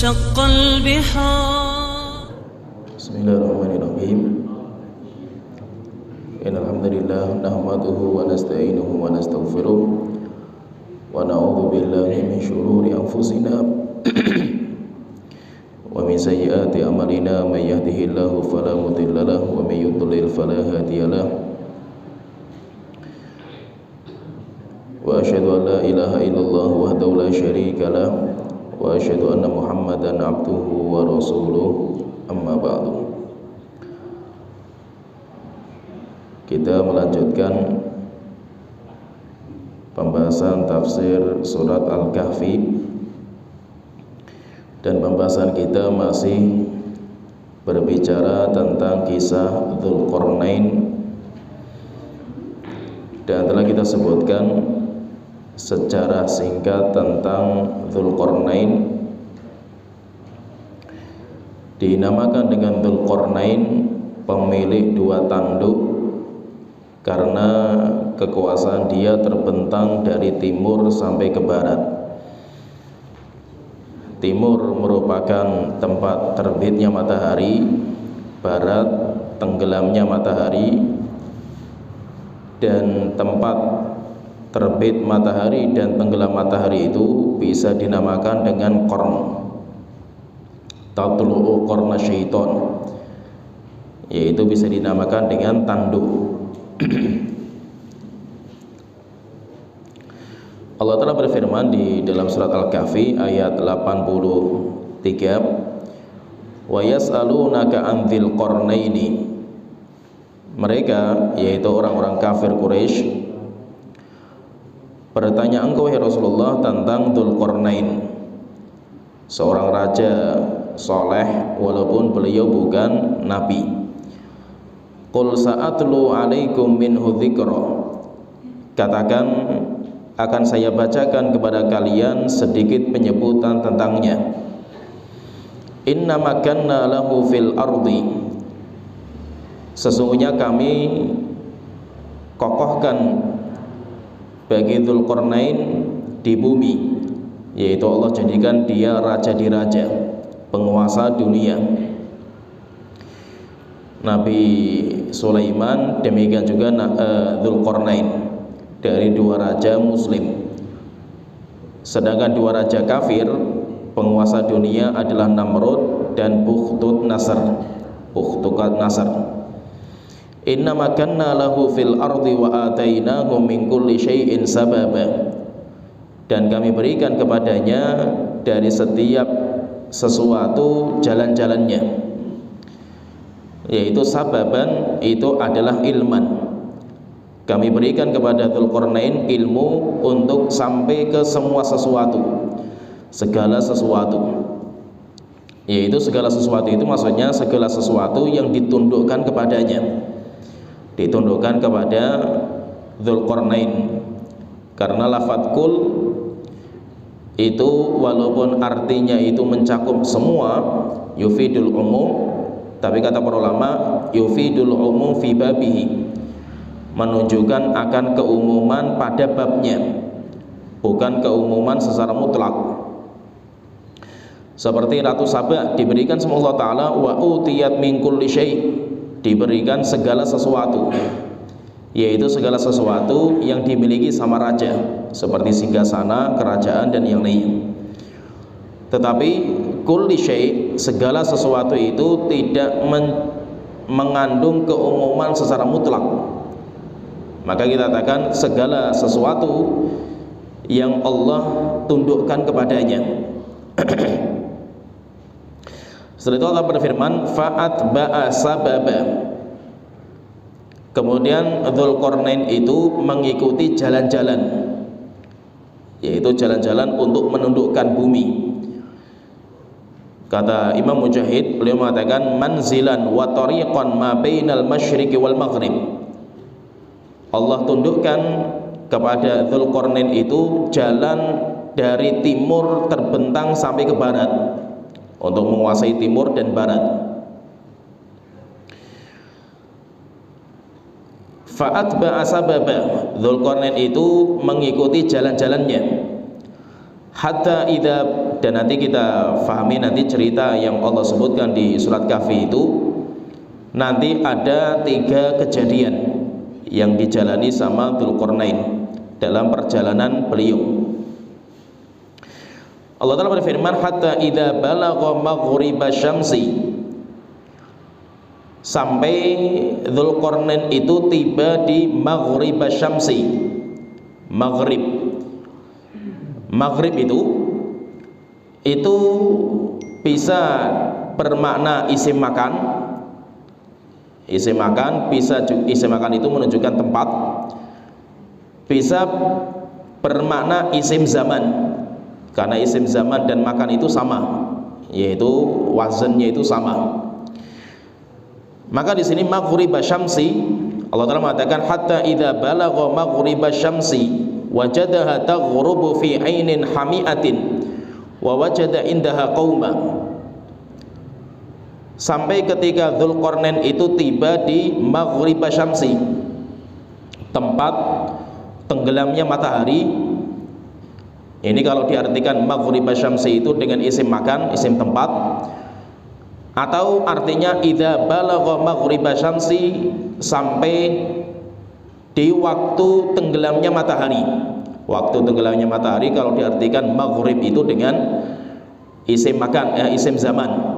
وانشق البحار. بسم الله الرحمن الرحيم. إن الحمد لله نحمده ونستعينه ونستغفره ونعوذ بالله من شرور أنفسنا ومن سيئات أعمالنا من يهده الله فلا مضل له ومن يضلل فلا هادي له وأشهد أن لا إله إلا الله وحده لا شريك له وأشهد أن محمدا عبده ورسوله أما بعد. Kita melanjutkan pembahasan tafsir surat Al-Kahfi, dan pembahasan kita masih berbicara tentang kisah Dzulqarnain, dan telah kita sebutkan secara singkat tentang Dzulqarnain. Dinamakan dengan Dzulqarnain, pemilik dua tanduk, karena kekuasaan dia terbentang dari timur sampai ke barat. Timur merupakan tempat terbitnya matahari, barat tenggelamnya matahari, dan tempat terbit matahari dan tenggelam matahari itu bisa dinamakan dengan qarn, tatlu'u qarna syaiton, yaitu bisa dinamakan dengan tanduk. Allah Ta'ala berfirman di dalam surat Al-Kahfi ayat 83, wa yas'alunaka an dzil qarnaini. Mereka, yaitu orang-orang kafir Quraisy, bertanya engkau ya Rasulullah tentang Dzulqarnain, seorang raja soleh walaupun beliau bukan nabi. Qul sa'atlu alaikum minhu dzikra. Katakan, akan saya bacakan kepada kalian sedikit penyebutan tentangnya. Inna makanna lahu fil ardi. Sesungguhnya kami kokohkan bagi Dzulqarnain di bumi, yaitu Allah jadikan dia raja di raja, penguasa dunia. Nabi Sulaiman, demikian juga Dzulqarnain, dari dua raja muslim. Sedangkan dua raja kafir penguasa dunia adalah Namrud dan Bukhtut Nasr. Inna makanna lahu fil ardi wa atainahu min kulli syai'in sababa. Dan kami berikan kepadanya dari setiap sesuatu jalan-jalannya, yaitu sababan itu adalah ilman. Kami berikan kepada Dzulqarnain ilmu untuk sampai ke semua sesuatu, segala sesuatu. Yaitu segala sesuatu itu maksudnya segala sesuatu yang ditundukkan kepadanya, ditundukkan kepada Dzulqarnain. Karena lafadz kul itu walaupun artinya itu mencakup semua, yufidul umum, tapi kata para ulama yufidul umum fi babihi, menunjukkan akan keumuman pada babnya, bukan keumuman secara mutlak. Seperti Ratu Saba diberikan sama Allah Ta'ala wa utiyat min kulli syai', diberikan segala sesuatu, yaitu segala sesuatu yang dimiliki sama raja, seperti singgasana, kerajaan, dan yang lain. Tetapi kulli syai', segala sesuatu itu tidak mengandung keumuman secara mutlak. Maka kita katakan segala sesuatu yang Allah tundukkan kepadanya. Setelah itu Allah berfirman, fa'atba'a sababa. Kemudian Dzulqarnain itu mengikuti jalan-jalan, yaitu jalan-jalan untuk menundukkan bumi. Kata Imam Mujahid, beliau mengatakan manzilan wa tariqan ma bainal masyriqi wal maghrib. Allah tundukkan kepada Dzulqarnain itu jalan dari timur terbentang sampai ke barat, untuk menguasai timur dan barat. Fa'atba'a sababa, Dzulqarnain itu mengikuti jalan-jalannya. Hatta idza dan nanti kita fahami nanti cerita yang Allah sebutkan di surat Kahfi itu. Nanti ada 3 kejadian yang dijalani sama Dzulqarnain dalam perjalanan beliau. Allah Ta'ala berfirman, hatta idza balagha maghriba syamsi, sampai Dzulqarnain itu tiba di maghriba syamsi. Maghrib itu bisa bermakna isim makan. Isim makan bisa, isim makan itu menunjukkan tempat. Bisa bermakna isim zaman, karena isim zaman dan makan itu sama, yaitu wazannya itu sama. Maka di sini maghriba syamsi, Allah Ta'ala mengatakan hatta idza balagha maghriba syamsi wajadaha taghrubu fi 'ainin hami'atin wa wajada indaha qauma. Sampai ketika Dzulqarnain itu tiba di maghriba syamsi, tempat tenggelamnya matahari. Ini kalau diartikan maghriba syamsi itu dengan isim makan, isim tempat, atau artinya idza balagha maghriba syamsi, sampai di waktu tenggelamnya matahari. Waktu tenggelamnya matahari kalau diartikan maghrib itu dengan isim makan, isim zaman.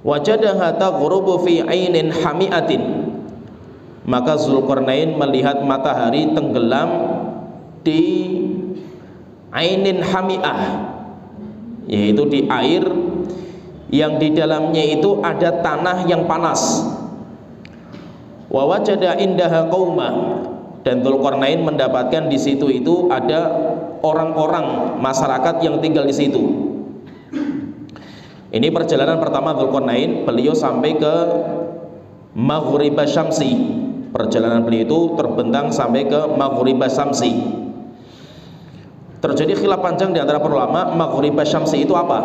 Wajadaha taghrubu fi 'ainin hami'atin, maka Dzulqarnain melihat matahari tenggelam di ainin hami'ah, yaitu di air yang di dalamnya itu ada tanah yang panas. Wa wajada indaha qauma, dan Dzulqarnain mendapatkan di situ itu ada orang-orang masyarakat yang tinggal di situ. Ini perjalanan pertama Dzulqarnain, beliau sampai ke maghriba syamsi. Perjalanan beliau itu terbentang sampai ke maghriba syamsi. Terjadi khilaf panjang di antara para ulama, maghriba syamsi itu apa?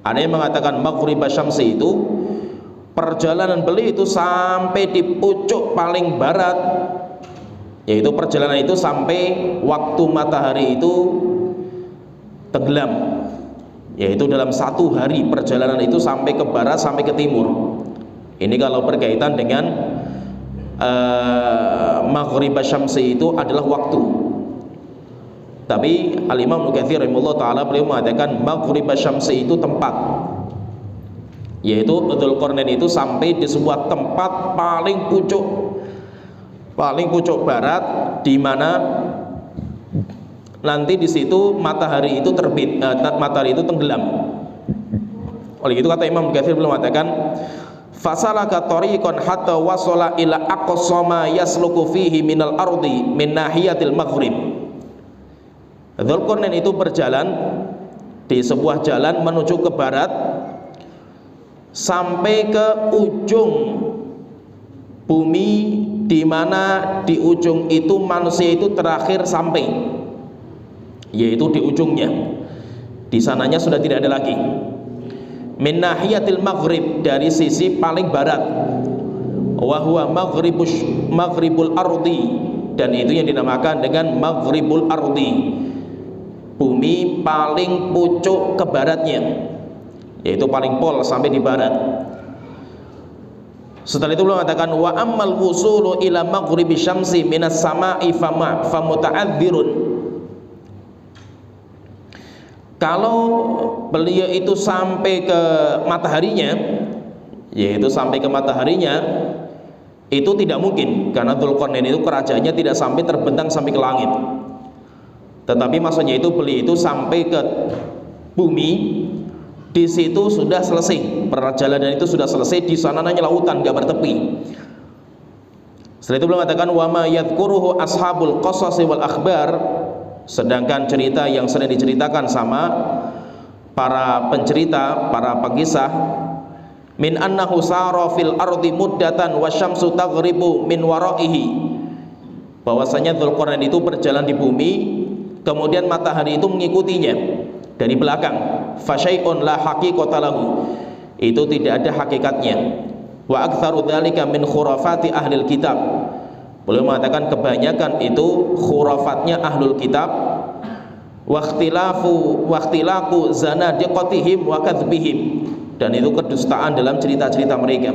Ada yang mengatakan maghriba syamsi itu perjalanan beliau itu sampai di pucuk paling barat, yaitu perjalanan itu sampai waktu matahari itu tenggelam, yaitu dalam 1 hari perjalanan itu sampai ke barat sampai ke timur. Ini kalau berkaitan dengan maghriba syamsi itu adalah waktu. Tapi Al-Imam Ibnu Katsir rahimahullah ta'ala beliau mengatakan maghriba syamsi itu tempat, yaitu Dzulqarnain itu sampai di sebuah tempat paling pucuk barat, di mana nanti di situ matahari itu terbit, matahari itu tenggelam. Oleh itu kata Imam Ibnu Katsir beliau mengatakan fasalaka tariqan hatta wasala ila aqsa ma yasluku fihi minal ardi min nahiyatil maghrib. Dzulqarnain itu berjalan di sebuah jalan menuju ke barat sampai ke ujung bumi, di mana di ujung itu manusia itu terakhir sampai, yaitu di ujungnya. Di sananya sudah tidak ada lagi. Min nahiyatil maghrib, dari sisi paling barat. Wa huwa maghribul ardi, dan itu yang dinamakan dengan maghribul ardi, bumi paling pucuk ke baratnya, yaitu paling pol sampai di barat. Setelah itu beliau mengatakan wa ammal wusulu ila maghribi syamsi minas sama'i famuta'adzirun. Kalau beliau itu sampai ke mataharinya, yaitu sampai ke mataharinya, itu tidak mungkin, karena Dzulqarnain itu kerajaannya tidak sampai terbentang sampai ke langit. Tetapi maksudnya itu beliau itu sampai ke bumi, di situ sudah selesai, perjalanan itu sudah selesai, di sana hanya lautan, gak bertepi. Setelah itu beliau mengatakan wa ma yadhkuruhu ashabul qasas wal akhbar, sedangkan cerita yang sering diceritakan sama para pencerita, para pengisah, min annahu sara fil ardi muddatan wasyamsu taghribu min waraihi, bahwasanya Dzulqarnain itu berjalan di bumi, kemudian matahari itu mengikutinya dari belakang. Fasyai'un la haqiqata lahu, itu tidak ada hakikatnya. Wa aktsaru dzalika min khurafati ahlil kitab, beliau mengatakan kebanyakan itu khurafatnya ahlul kitab. Wakhtilaku zanadiqatihim wa kadzbihim, dan itu kedustaan dalam cerita-cerita mereka.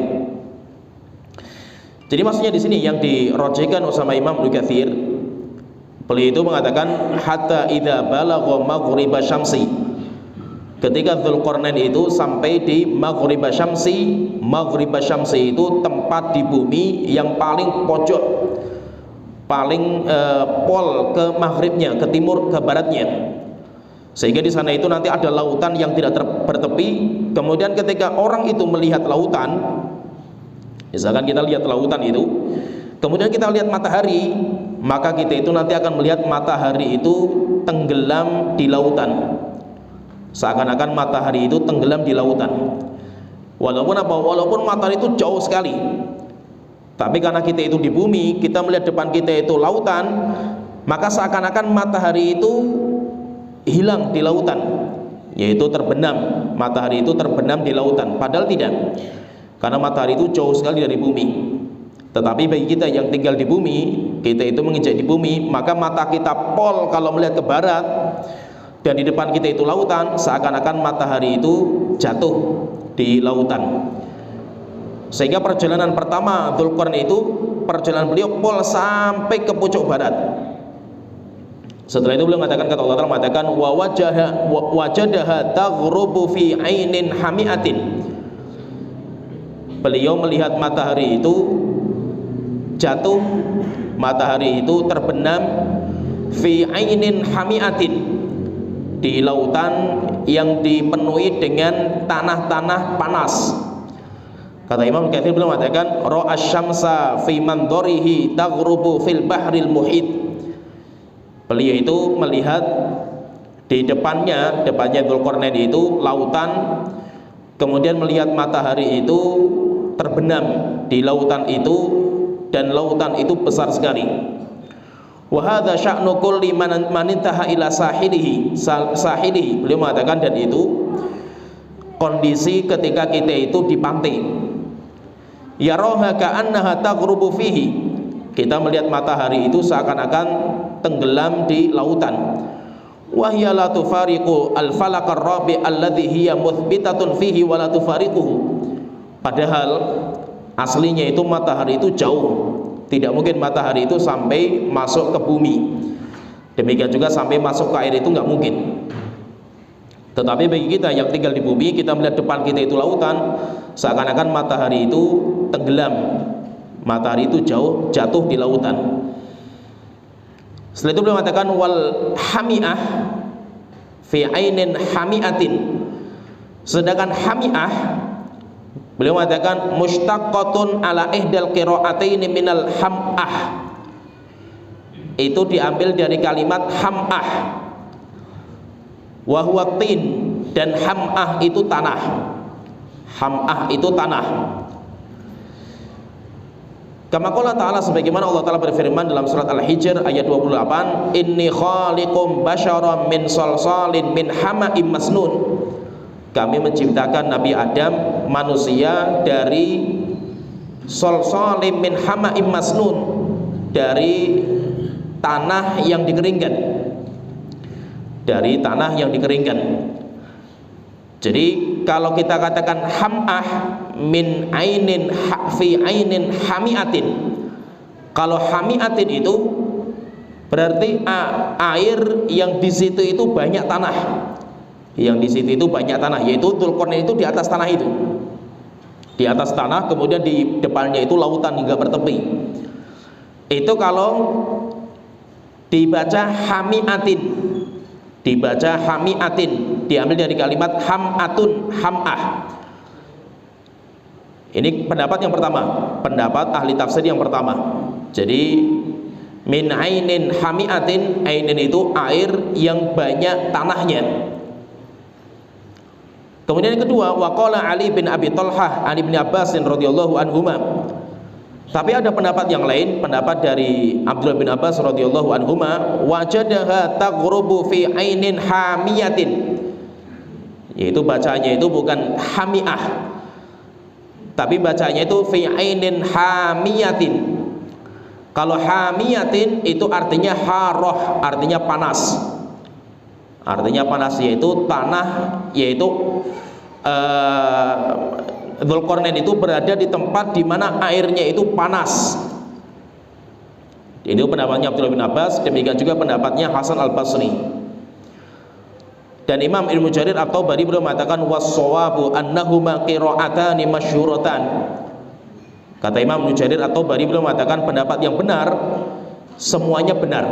Jadi maksudnya di sini yang dirojehkan sama Imam Ibnu Katsir, beliau itu mengatakan hatta idza balagha maghriba syamsi, ketika Dzulqarnain itu sampai di maghriba syamsi. Maghriba syamsi itu tempat di bumi yang paling pojok, paling pol ke maghribnya, ke timur, ke baratnya, sehingga di sana itu nanti ada lautan yang tidak bertepi. Kemudian ketika orang itu melihat lautan, misalkan kita lihat lautan itu, kemudian kita lihat matahari, maka kita itu nanti akan melihat matahari itu tenggelam di lautan, seakan-akan matahari itu tenggelam di lautan. Walaupun matahari itu jauh sekali, tapi karena kita itu di bumi, kita melihat depan kita itu lautan, maka seakan-akan matahari itu hilang di lautan, yaitu terbenam. Matahari itu terbenam di lautan, padahal tidak, karena matahari itu jauh sekali dari bumi. Tetapi bagi kita yang tinggal di bumi, kita itu menginjak di bumi, maka mata kita pol kalau melihat ke barat, dan di depan kita itu lautan, seakan-akan matahari itu jatuh di lautan. Sehingga perjalanan pertama Dzulqarnain itu, perjalanan beliau pol sampai ke pucuk barat. Setelah itu beliau mengatakan, kata Allah Ta'ala mengatakan, wajadaha taghrubu fi ainin hamiatin. Beliau melihat matahari itu jatuh, matahari itu terbenam fi ainin hamiatin, di lautan yang dipenuhi dengan tanah-tanah panas. Kata Imam Katsir, beliau mengatakan ra'asy syamsa fi mandharihi taghrubu fil bahril muhit. Beliau itu melihat di depannya Dzulqarnain itu lautan, kemudian melihat matahari itu terbenam di lautan itu, dan lautan itu besar sekali. Wa hadza sya'nu kulli man intaha ila sahilihi. Beliau mengatakan, dan itu kondisi ketika kita itu di pantai. Yaraha ka'annaha taghrubu fihi, kita melihat matahari itu seakan-akan tenggelam di lautan. Wa hiya la tufariqu al-falaq ar-rabi' alladhi hiya muthbitatun fihi wa la tufariquhu. Padahal aslinya itu matahari itu jauh, tidak mungkin matahari itu sampai masuk ke bumi. Demikian juga sampai masuk ke air itu nggak mungkin. Tetapi bagi kita yang tinggal di bumi, kita melihat depan kita itu lautan, seakan-akan matahari itu tenggelam, matahari itu jatuh di lautan. Setelah itu beliau mengatakan wal hami'ah fi ainin hami'atin. Sedangkan hami'ah, beliau mengatakan mustaqqatun ala ihdal qira'ataini minal ham'ah. Itu diambil dari kalimat ham'ah. Wa huwa tin, dan ham'ah itu tanah. Ham'ah itu tanah. Kama qala ta'ala, sebagaimana Allah Ta'ala berfirman dalam surat Al-Hijr ayat 28, inni khaliqum basyaran min salsalin min hama'im masnun. Kami menciptakan Nabi Adam, manusia, dari salsalin min hama'im masnun, dari tanah yang dikeringkan, dari tanah yang dikeringkan. Jadi kalau kita katakan ham'ah min ainin fi ainin hamiatin, kalau hamiatin itu berarti air yang di situ itu banyak tanah, yang di situ itu banyak tanah, yaitu Dzulqarnain itu di atas tanah itu, di atas tanah, kemudian di depannya itu lautan hingga bertepi. Itu kalau dibaca hamiatin, dibaca hamiatin, diambil dari kalimat ham'atun, ham'ah. Ini pendapat yang pertama, pendapat ahli tafsir yang pertama. Jadi min ainin hamiatin, ainin itu air yang banyak tanahnya. Kemudian yang kedua, waqala Ali bin Abi Thalhah an Ibnu Abbas radhiyallahu anhuma. Tapi ada pendapat yang lain, pendapat dari Abdullah bin Abbas radhiyallahu anhuma, wajadaha taghrubu fi ainin hamiyatin, yaitu bacanya itu bukan hamiah, tapi bacanya itu fi ainin hamiyatin. Kalau hamiyatin itu artinya haroh, artinya panas. Artinya panas yaitu tanah, yaitu Dzulqarnain itu berada di tempat di mana airnya itu panas. Ini pendapatnya Abdullah bin Abbas, demikian juga pendapatnya Hasan al-Basri. Dan Imam Ibnu Jarir at-Tabari beliau mengatakan was-shawabu annahuma qira'atani masyhuratan. Kata Imam Ibnu Jarir at-Tabari beliau mengatakan pendapat yang benar semuanya benar.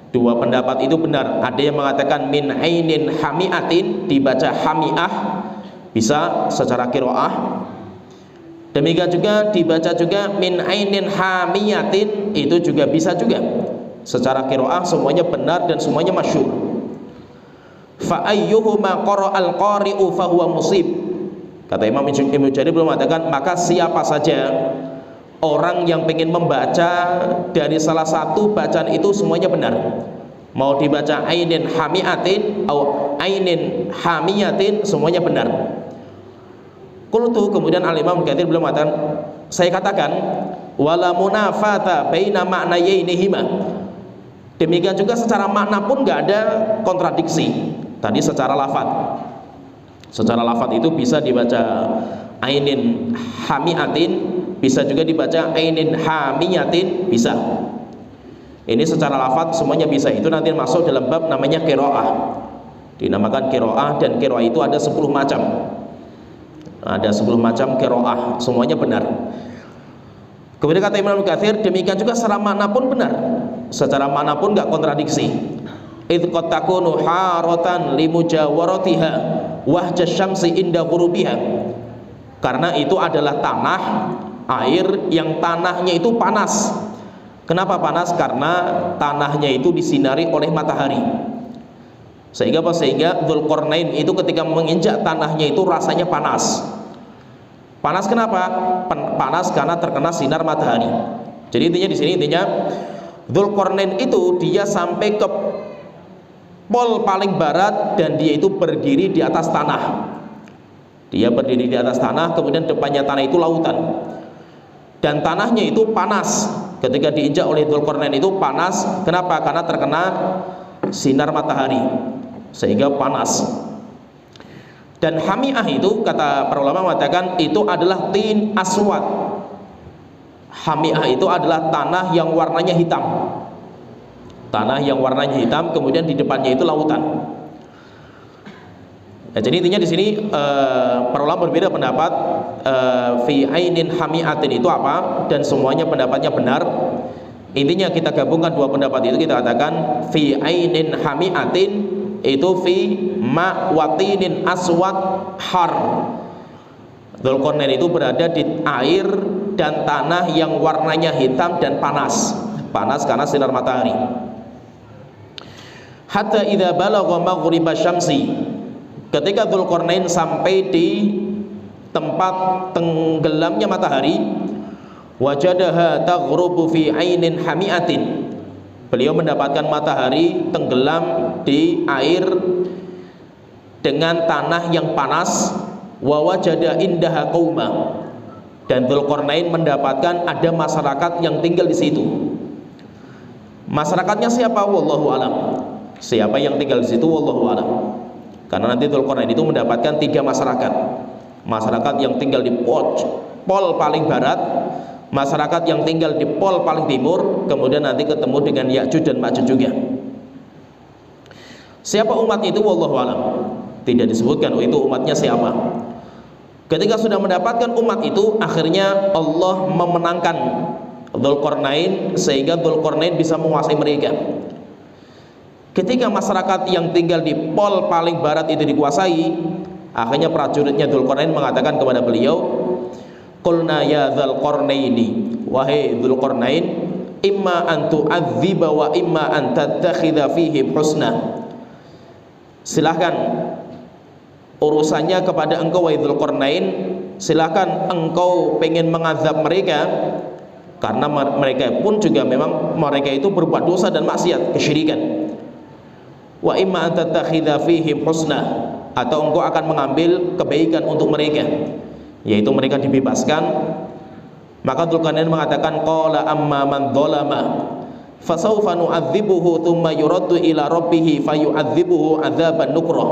Dua pendapat itu benar. Ada yang mengatakan min ainin hamiatin, dibaca hamiah, bisa secara qiraah. Demikian juga dibaca juga min ainin hamiyatin, itu juga bisa juga secara qiraah, semuanya benar dan semuanya masyhur. Fa ayyuhuma qara'al qari'u fa huwa musib. Kata Imam Ibnu Jarir belum mengatakan, maka siapa saja orang yang ingin membaca dari salah satu bacaan itu semuanya benar. Mau dibaca ainin hamiatin atau ainin hamiyatin, semuanya benar. Qultu, kemudian Al-Imam Katsir belum mengatakan, saya katakan wala munafata baina ma'nayainihima. Demikian juga secara makna pun enggak ada kontradiksi. Tadi secara lafaz. Secara lafaz itu bisa dibaca ainin hamiatin, bisa juga dibaca ainin hamiyatin, bisa. Ini secara lafaz semuanya bisa. Itu nanti masuk dalam bab namanya qiraah. Dinamakan qiraah, dan qiraah itu ada 10 macam. Ada 10 macam qiraah, semuanya benar. Kemudian kata Imam Katsir, demikian juga secara makna pun benar. Secara makna pun enggak kontradiksi. Idz qad takunu haratan limujawaratiha wahja syamsi inda ghurubiha. Karena itu adalah tanah, air yang tanahnya itu panas. Kenapa panas? Karena tanahnya itu disinari oleh matahari. Sehingga apa? Sehingga Dzulqarnain itu ketika menginjak tanahnya itu rasanya panas. Panas kenapa? Panas karena terkena sinar matahari. Jadi intinya di sini, intinya Dzulqarnain itu dia sampai ke pol paling barat dan dia itu berdiri di atas tanah. Dia berdiri di atas tanah, kemudian depannya tanah itu lautan. Dan tanahnya itu panas. Ketika diinjak oleh Dzulqarnain itu panas. Kenapa? Karena terkena sinar matahari, sehingga panas. Dan hamiah itu, kata para ulama mengatakan, itu adalah tin aswad. Hamiah itu adalah tanah yang warnanya hitam. Tanah yang warnanya hitam, kemudian di depannya itu lautan. Ya, jadi intinya di sini para ulama berbeda pendapat fi ainin hamiatin itu apa, dan semuanya pendapatnya benar. Intinya kita gabungkan dua pendapat itu, kita katakan fi ainin hamiatin itu fi ma watinin aswad har. Dzulqarnain itu berada di air dan tanah yang warnanya hitam dan panas. Panas karena sinar matahari. Hatta idza balagha maghriba syamsi, ketika Dzulqarnain sampai di tempat tenggelamnya matahari, wajadaha taghrubu fi ainin hamiatin, beliau mendapatkan matahari tenggelam di air dengan tanah yang panas. Wa wajada indaha qauma, dan Dzulqarnain mendapatkan ada masyarakat yang tinggal di situ. Masyarakatnya siapa? Wallahu alam. Siapa yang tinggal di situ? Wallahu alam. Karena nanti Dzulqarnain itu mendapatkan 3 masyarakat. Masyarakat yang tinggal di pol paling barat, masyarakat yang tinggal di pol paling timur, kemudian nanti ketemu dengan Ya'juj dan Ma'juj juga. Siapa umat itu? Wallahu alam. Tidak disebutkan itu umatnya siapa. Ketika sudah mendapatkan umat itu, akhirnya Allah memenangkan Dzulqarnain sehingga Dzulqarnain bisa menguasai mereka. Ketika masyarakat yang tinggal di pol paling barat itu dikuasai, akhirnya prajuritnya Dzulqarnain mengatakan kepada beliau, qulna ya Dzulqarnaini, wahai Dzulqarnain, imma an tu'adziba wa imma an tattakhidha fihim husna. Silahkan urusannya kepada engkau wahai Dzulqarnain, silahkan engkau pengen mengazab mereka, karena mereka pun juga memang mereka itu berbuat dosa dan maksiat, kesyirikan. Wa imma an tattakhidha fihim husna, atau engkau akan mengambil kebaikan untuk mereka, yaitu mereka dibebaskan. Maka Dzulqarnain mengatakan, qala amma man dzalama, fasawfa nu'adzibuhu tsumma yuraddu ila rabbih fayu'adzibuhu 'adzaban nukrah.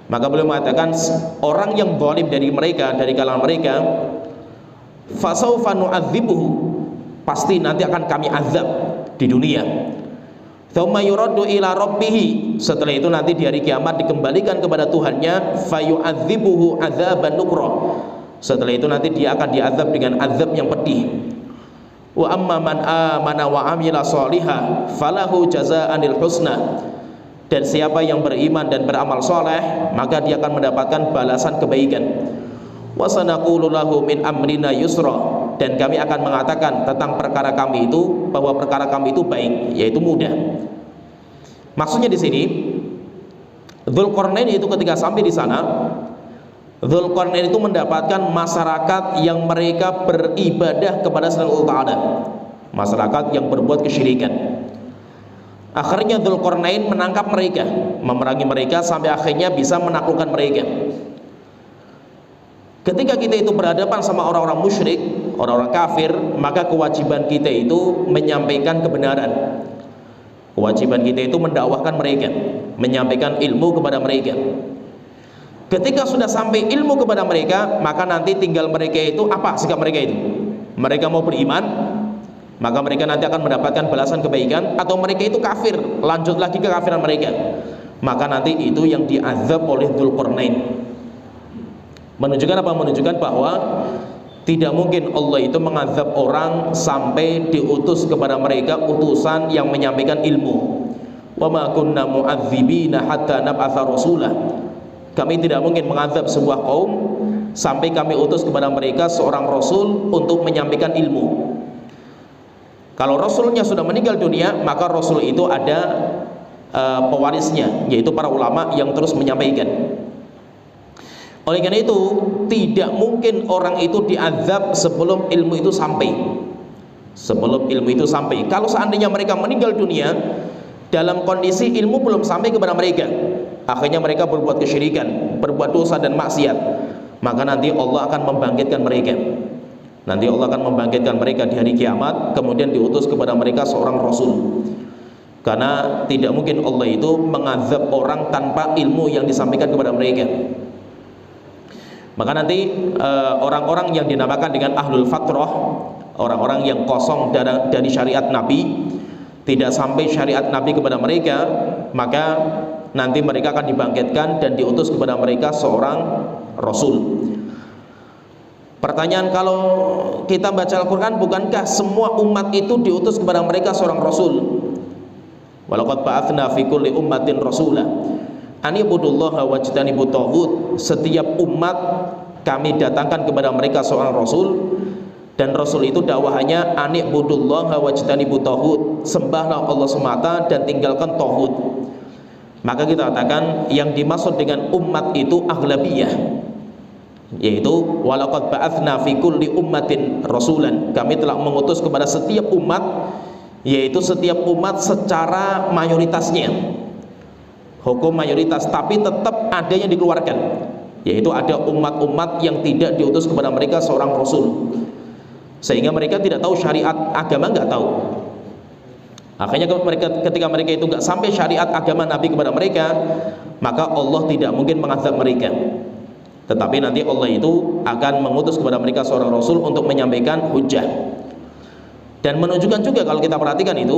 Maka beliau mengatakan orang yang zalim dari mereka, dari kalangan mereka, fasawfa nu'adzibuhu, pasti nanti akan kami azab di dunia. Tsumma yuraddu ila rabbih, setelah itu nanti di hari kiamat dikembalikan kepada Tuhannya, fayu'adzibuhu 'adzaban nukrah. Setelah itu nanti dia akan diazab dengan azab yang pedih. Wa amma man amana wa amila sholiha falahu jazaa'anil husna. Dan siapa yang beriman dan beramal soleh, maka dia akan mendapatkan balasan kebaikan. Wa sanaqulu lahu min amrina yusra, dan kami akan mengatakan tentang perkara kami itu bahwa perkara kami itu baik, yaitu mudah. Maksudnya di sini Dzulqarnain itu ketika sampai di sana, Dzulqarnain itu mendapatkan masyarakat yang mereka beribadah kepada selain Allah Ta'ala, masyarakat yang berbuat kesyirikan. Akhirnya Dzulqarnain menangkap mereka, memerangi mereka sampai akhirnya bisa menaklukkan mereka. Ketika kita itu berhadapan sama orang-orang musyrik, orang-orang kafir, maka kewajiban kita itu menyampaikan kebenaran. Kewajiban kita itu mendakwahkan mereka, menyampaikan ilmu kepada mereka. Ketika sudah sampai ilmu kepada mereka, maka nanti tinggal mereka itu apa sikap mereka itu. Mereka mau beriman, maka mereka nanti akan mendapatkan balasan kebaikan, atau mereka itu kafir, lanjut lagi ke kafiran mereka, maka nanti itu yang diazab oleh Dzulqarnain. Menunjukkan apa? Menunjukkan bahwa tidak mungkin Allah itu mengazab orang sampai diutus kepada mereka utusan yang menyampaikan ilmu. Wa ma kunna mu'adzibina hatta nab'atsa rasulah. Kami tidak mungkin mengazab sebuah kaum sampai kami utus kepada mereka seorang rasul untuk menyampaikan ilmu. Kalau rasulnya sudah meninggal dunia, maka rasul itu ada pewarisnya, yaitu para ulama yang terus menyampaikan. Oleh karena itu, tidak mungkin orang itu diazab sebelum ilmu itu sampai. Sebelum ilmu itu sampai. Kalau seandainya mereka meninggal dunia dalam kondisi ilmu belum sampai kepada mereka, akhirnya mereka berbuat kesyirikan, berbuat dosa dan maksiat, maka nanti Allah akan membangkitkan mereka. Nanti Allah akan membangkitkan mereka di hari kiamat, kemudian diutus kepada mereka seorang rasul. Karena tidak mungkin Allah itu mengazab orang tanpa ilmu yang disampaikan kepada mereka. Maka nanti orang-orang yang dinamakan dengan ahlul fatrah, orang-orang yang kosong dari syariat Nabi, tidak sampai syariat Nabi kepada mereka, maka nanti mereka akan dibangkitkan dan diutus kepada mereka seorang rasul. Pertanyaan, kalau kita baca Al-Quran, bukankah semua umat itu diutus kepada mereka seorang rasul? Walaqad ba'atsna fi kulli ummatin rasulah ani ibudullaha wajtanibut taghut. Setiap umat kami datangkan kepada mereka seorang rasul, dan rasul itu dakwahannya ani ibudullaha wajtanibut taghut, sembahlah Allah semata dan tinggalkan taghut. Maka kita katakan yang dimaksud dengan umat itu aghlabiyah, yaitu walaqad ba'atsna fi kulli ummatin rasulan, kami telah mengutus kepada setiap umat, yaitu setiap umat secara mayoritasnya, hukum mayoritas, tapi tetap ada yang dikeluarkan, yaitu ada umat-umat yang tidak diutus kepada mereka seorang rasul, sehingga mereka tidak tahu syariat agama, nggak tahu. Akhirnya ketika mereka itu nggak sampai syariat agama Nabi kepada mereka, maka Allah tidak mungkin mengazab mereka. Tetapi nanti Allah itu akan mengutus kepada mereka seorang rasul untuk menyampaikan hujjah. Dan menunjukkan juga, kalau kita perhatikan itu,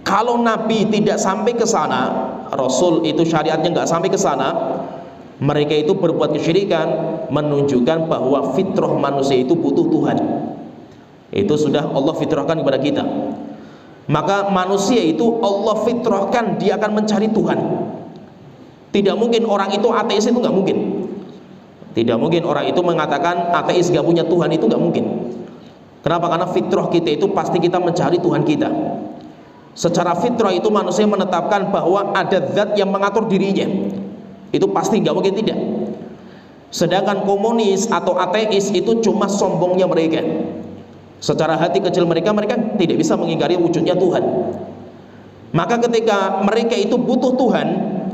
kalau Nabi tidak sampai ke sana, Rasul itu syariatnya nggak sampai ke sana, mereka itu berbuat kesyirikan, menunjukkan bahwa fitrah manusia itu butuh Tuhan. Itu sudah Allah fitrahkan kepada kita. Maka manusia itu Allah fitrahkan, dia akan mencari Tuhan. Tidak mungkin orang itu ateis, itu nggak mungkin. Tidak mungkin orang itu mengatakan ateis gak punya Tuhan, itu nggak mungkin. Kenapa? Karena fitrah kita itu pasti kita mencari Tuhan kita. Secara fitrah itu manusia menetapkan bahwa ada zat yang mengatur dirinya, itu pasti nggak mungkin tidak. Sedangkan komunis atau ateis itu cuma sombongnya mereka. Secara hati kecil mereka tidak bisa mengingkari wujudnya Tuhan. Maka ketika mereka itu butuh Tuhan,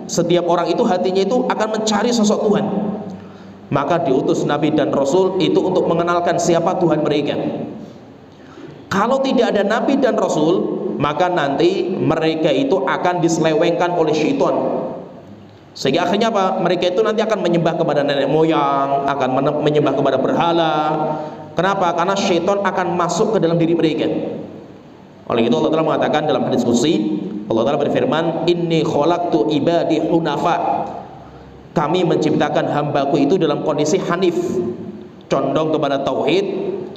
setiap orang itu hatinya itu akan mencari sosok Tuhan. Maka diutus Nabi dan Rasul itu untuk mengenalkan siapa Tuhan mereka. Kalau tidak ada Nabi dan Rasul, maka nanti mereka itu akan diselewengkan oleh syaitan. Sehingga akhirnya apa? Mereka itu nanti akan menyembah kepada nenek moyang, akan menyembah kepada berhala. Kenapa? Karena syaitan akan masuk ke dalam diri mereka. Oleh itu Allah Ta'ala mengatakan dalam hadis qudsi, Allah Ta'ala berfirman, inni khalaqtu ibadi hunafa. Kami menciptakan hambaku itu dalam kondisi hanif, condong kepada tauhid,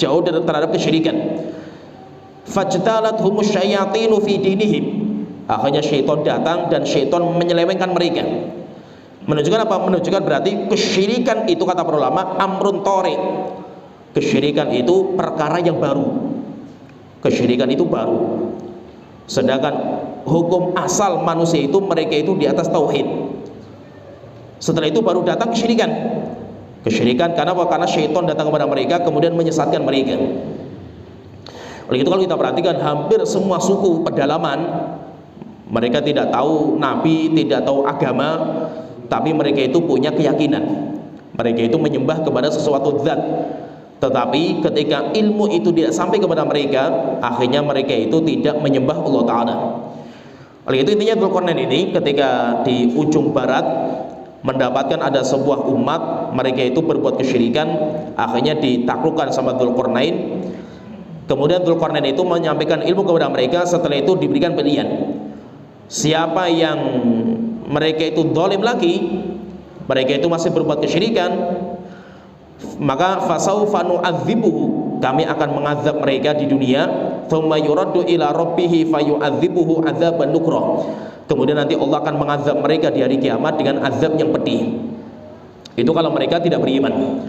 jauh terhadap kesyirikan. Fajtalathumus syayatinu fi dinihim. Akhirnya syaitan datang dan syaitan menyelewengkan mereka. Menunjukkan apa? Menunjukkan berarti kesyirikan itu, kata para ulama, amrun thari. Kesyirikan itu perkara yang baru. Kesyirikan itu baru. Sedangkan hukum asal manusia itu, mereka itu di atas tauhid. Setelah itu baru datang kesyirikan. Kesyirikan karena apa? Karena syaitan datang kepada mereka kemudian menyesatkan mereka. Oleh itu kalau kita perhatikan hampir semua suku pedalaman, mereka tidak tahu nabi, tidak tahu agama, tapi mereka itu punya keyakinan. Mereka itu menyembah kepada sesuatu zat. Tetapi ketika ilmu itu tidak sampai kepada mereka, akhirnya mereka itu tidak menyembah Allah Ta'ala. Oleh itu intinya Dzulqarnain ini ketika di ujung barat mendapatkan ada sebuah umat, mereka itu berbuat kesyirikan, akhirnya ditaklukkan sama Dzulqarnain. Kemudian Dzulqarnain itu menyampaikan ilmu kepada mereka. Setelah itu diberikan pilihan, siapa yang mereka itu zalim lagi, mereka itu masih berbuat kesyirikan, maka fasaufa nu'adzibuhu, kami akan mengazab mereka di dunia, tsumma yuraddu ila rabbih fayu'adzibuhu adzaban nukra. Kemudian nanti Allah akan mengazab mereka di hari kiamat dengan azab yang pedih. Itu kalau mereka tidak beriman,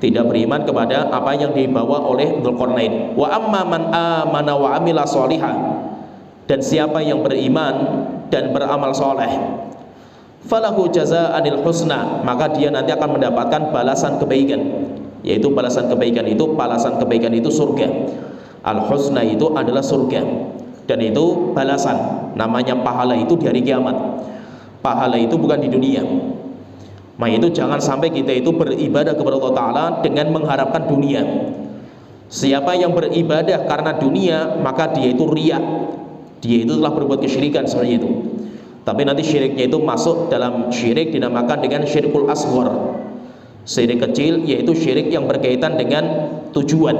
tidak beriman kepada apa yang dibawa oleh Dzulqarnain. Wa amma man amana wa amila sholihah, dan siapa yang beriman dan beramal soleh, falahu jazaa'anil husna, maka dia nanti akan mendapatkan balasan kebaikan, yaitu balasan kebaikan itu surga. Al husna itu adalah surga, dan itu balasan, namanya pahala itu di hari kiamat. Pahala itu bukan di dunia. Maka itu jangan sampai kita itu beribadah kepada Allah Ta'ala dengan mengharapkan dunia. Siapa yang beribadah karena dunia, maka dia itu riya, dia itu telah berbuat kesyirikan sebenarnya itu. Tapi nanti syiriknya itu masuk dalam syirik dinamakan dengan syirkul asghar, syirik kecil, yaitu syirik yang berkaitan dengan tujuan,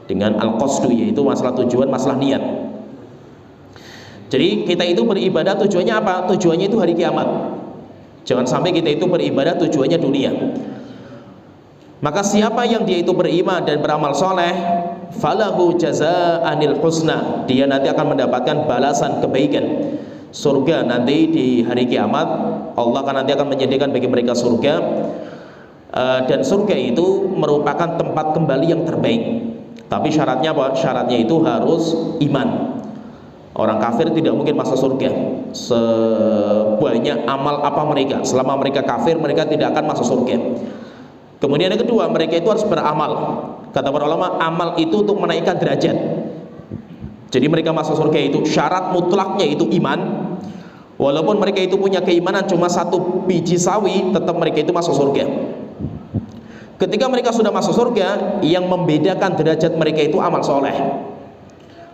dengan al-qasdu, yaitu masalah tujuan, masalah niat. Jadi kita itu beribadah tujuannya apa? Tujuannya itu hari kiamat. Jangan sampai kita itu beribadah tujuannya dunia. Maka siapa yang dia itu beriman dan beramal soleh, falahu jazaa'anil husna, dia nanti akan mendapatkan balasan kebaikan, surga. Nanti di hari kiamat Allah nanti akan menyediakan bagi mereka surga, dan surga itu merupakan tempat kembali yang terbaik. Tapi syaratnya apa? Syaratnya itu harus iman. Orang kafir tidak mungkin masuk surga sebanyak amal apa mereka. Selama mereka kafir, mereka tidak akan masuk surga. Kemudian yang kedua, mereka itu harus beramal. Kata para ulama, amal itu untuk menaikkan derajat. Jadi mereka masuk surga itu syarat mutlaknya itu iman. Walaupun mereka itu punya keimanan cuma 1 biji sawi, tetap mereka itu masuk surga. Ketika mereka sudah masuk surga, yang membedakan derajat mereka itu amal soleh.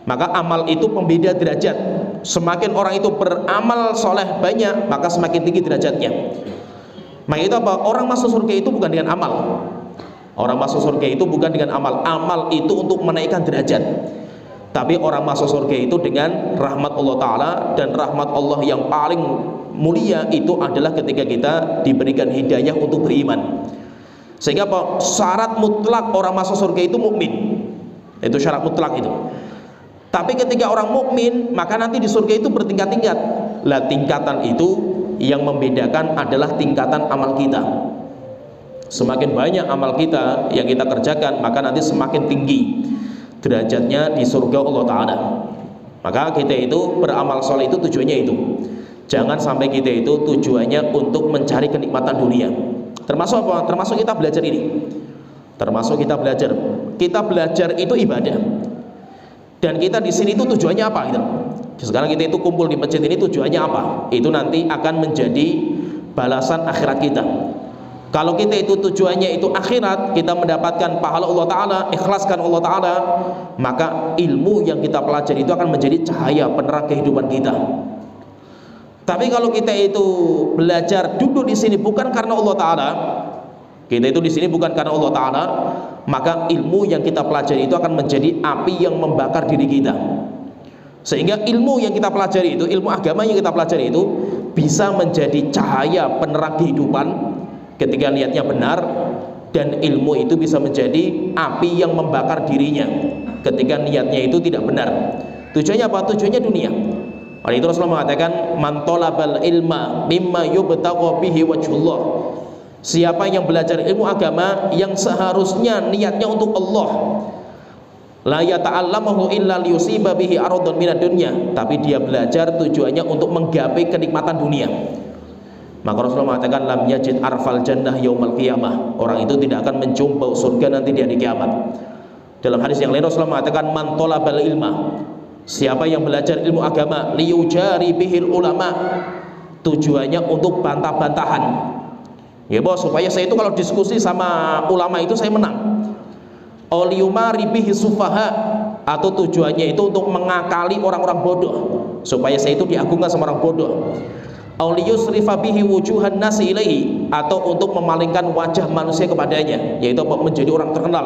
Maka amal itu pembeda derajat. Semakin orang itu beramal soleh banyak, maka semakin tinggi derajatnya. Maka itu apa? Orang masuk surga itu bukan dengan amal. Orang masuk surga itu bukan dengan amal. Amal itu untuk menaikkan derajat. Tapi orang masuk surga itu dengan rahmat Allah Ta'ala. Dan rahmat Allah yang paling mulia itu adalah ketika kita diberikan hidayah untuk beriman. Sehingga apa? Syarat mutlak orang masuk surga itu mukmin. Itu syarat mutlak itu. Tapi ketika orang mukmin, maka nanti di surga itu bertingkat-tingkat. Lah tingkatan itu yang membedakan adalah tingkatan amal kita. Semakin banyak amal kita yang kita kerjakan, maka nanti semakin tinggi derajatnya di surga Allah Ta'ala. Maka kita itu beramal soleh itu tujuannya itu. Jangan sampai kita itu tujuannya untuk mencari kenikmatan dunia. Termasuk apa? Termasuk kita belajar ini. Termasuk kita belajar. Kita belajar itu ibadah. Dan kita di sini itu tujuannya apa gitu. Sekarang kita itu kumpul di masjid ini tujuannya apa? Itu nanti akan menjadi balasan akhirat kita. Kalau kita itu tujuannya itu akhirat, kita mendapatkan pahala Allah Ta'ala, ikhlaskan Allah Ta'ala, maka ilmu yang kita pelajari itu akan menjadi cahaya penerang kehidupan kita. Tapi kalau kita itu belajar duduk di sini bukan karena Allah Ta'ala, kita itu di sini bukan karena Allah Ta'ala, maka ilmu yang kita pelajari itu akan menjadi api yang membakar diri kita. Sehingga ilmu yang kita pelajari itu, ilmu agama yang kita pelajari itu bisa menjadi cahaya penerang kehidupan ketika niatnya benar, dan ilmu itu bisa menjadi api yang membakar dirinya ketika niatnya itu tidak benar. Tujuannya apa? Tujuannya dunia. Oleh itu Rasulullah mengatakan, man talabal ilma mimma yubtagha bihi wajhullah. Siapa yang belajar ilmu agama yang seharusnya niatnya untuk Allah, la yata'allamahu illa liyusiba bihi aradun minad dunya, tapi dia belajar tujuannya untuk menggapai kenikmatan dunia, maka Rasulullah mengatakan lam yajid arfal jannah yaumal qiyamah. Orang itu tidak akan mencium bau surga nanti di hari kiamat. Dalam hadis yang lain Rasulullah mengatakan man talabal ilma, siapa yang belajar ilmu agama liyujari bihil ulama, tujuannya untuk bantah-bantahan, ya bos, supaya saya itu kalau diskusi sama ulama itu saya menang. Oliyumari bihi sufaha, atau tujuannya itu untuk mengakali orang-orang bodoh supaya saya itu diagungkan sama orang bodoh. Auliyusrifa bihi wujuhan nasi ilaihi, atau untuk memalingkan wajah manusia kepadanya, yaitu menjadi orang terkenal,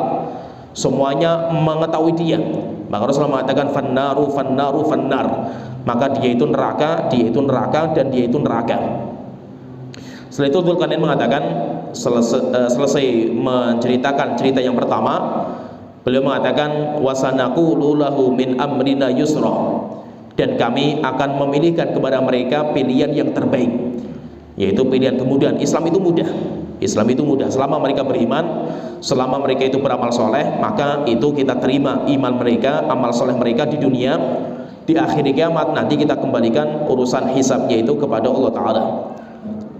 semuanya mengetahui dia. Maka Rasulullah mengatakan fannaru fannaru fannar, maka dia itu neraka, dia itu neraka, dan dia itu neraka. Setelah itu Dzulqarnain mengatakan, selesai menceritakan cerita yang pertama, beliau mengatakan wasanaqulu lahu min amrina yusra, dan kami akan memilihkan kepada mereka pilihan yang terbaik, yaitu pilihan kemudahan. Islam itu mudah, Islam itu mudah. Selama mereka beriman, selama mereka itu beramal soleh, maka itu kita terima iman mereka, amal soleh mereka di dunia. Di akhir kiamat nanti kita kembalikan urusan hisabnya itu kepada Allah Ta'ala.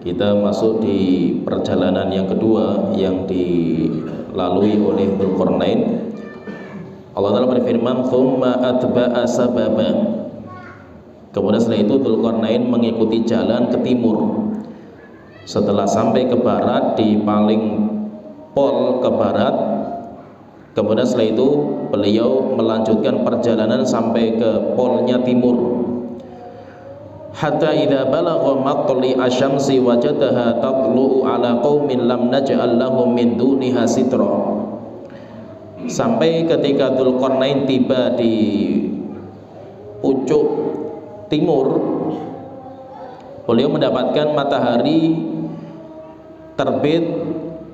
Kita masuk di perjalanan yang kedua yang dilalui oleh Dzulqarnain. Allah Ta'ala berfirman, "Tsumma atba'a sababa." Kemudian setelah itu Dzulqarnain mengikuti jalan ke timur. Setelah sampai ke barat, di paling pol ke barat, kemudian setelah itu beliau melanjutkan perjalanan sampai ke polnya timur. Hatta idza balagha matli asyamsi wajadaha tatlu'u ala qaumin lam naj'al lahum min duniha sitra. Sampai ketika Dzulqarnain tiba di pucuk timur, beliau mendapatkan matahari terbit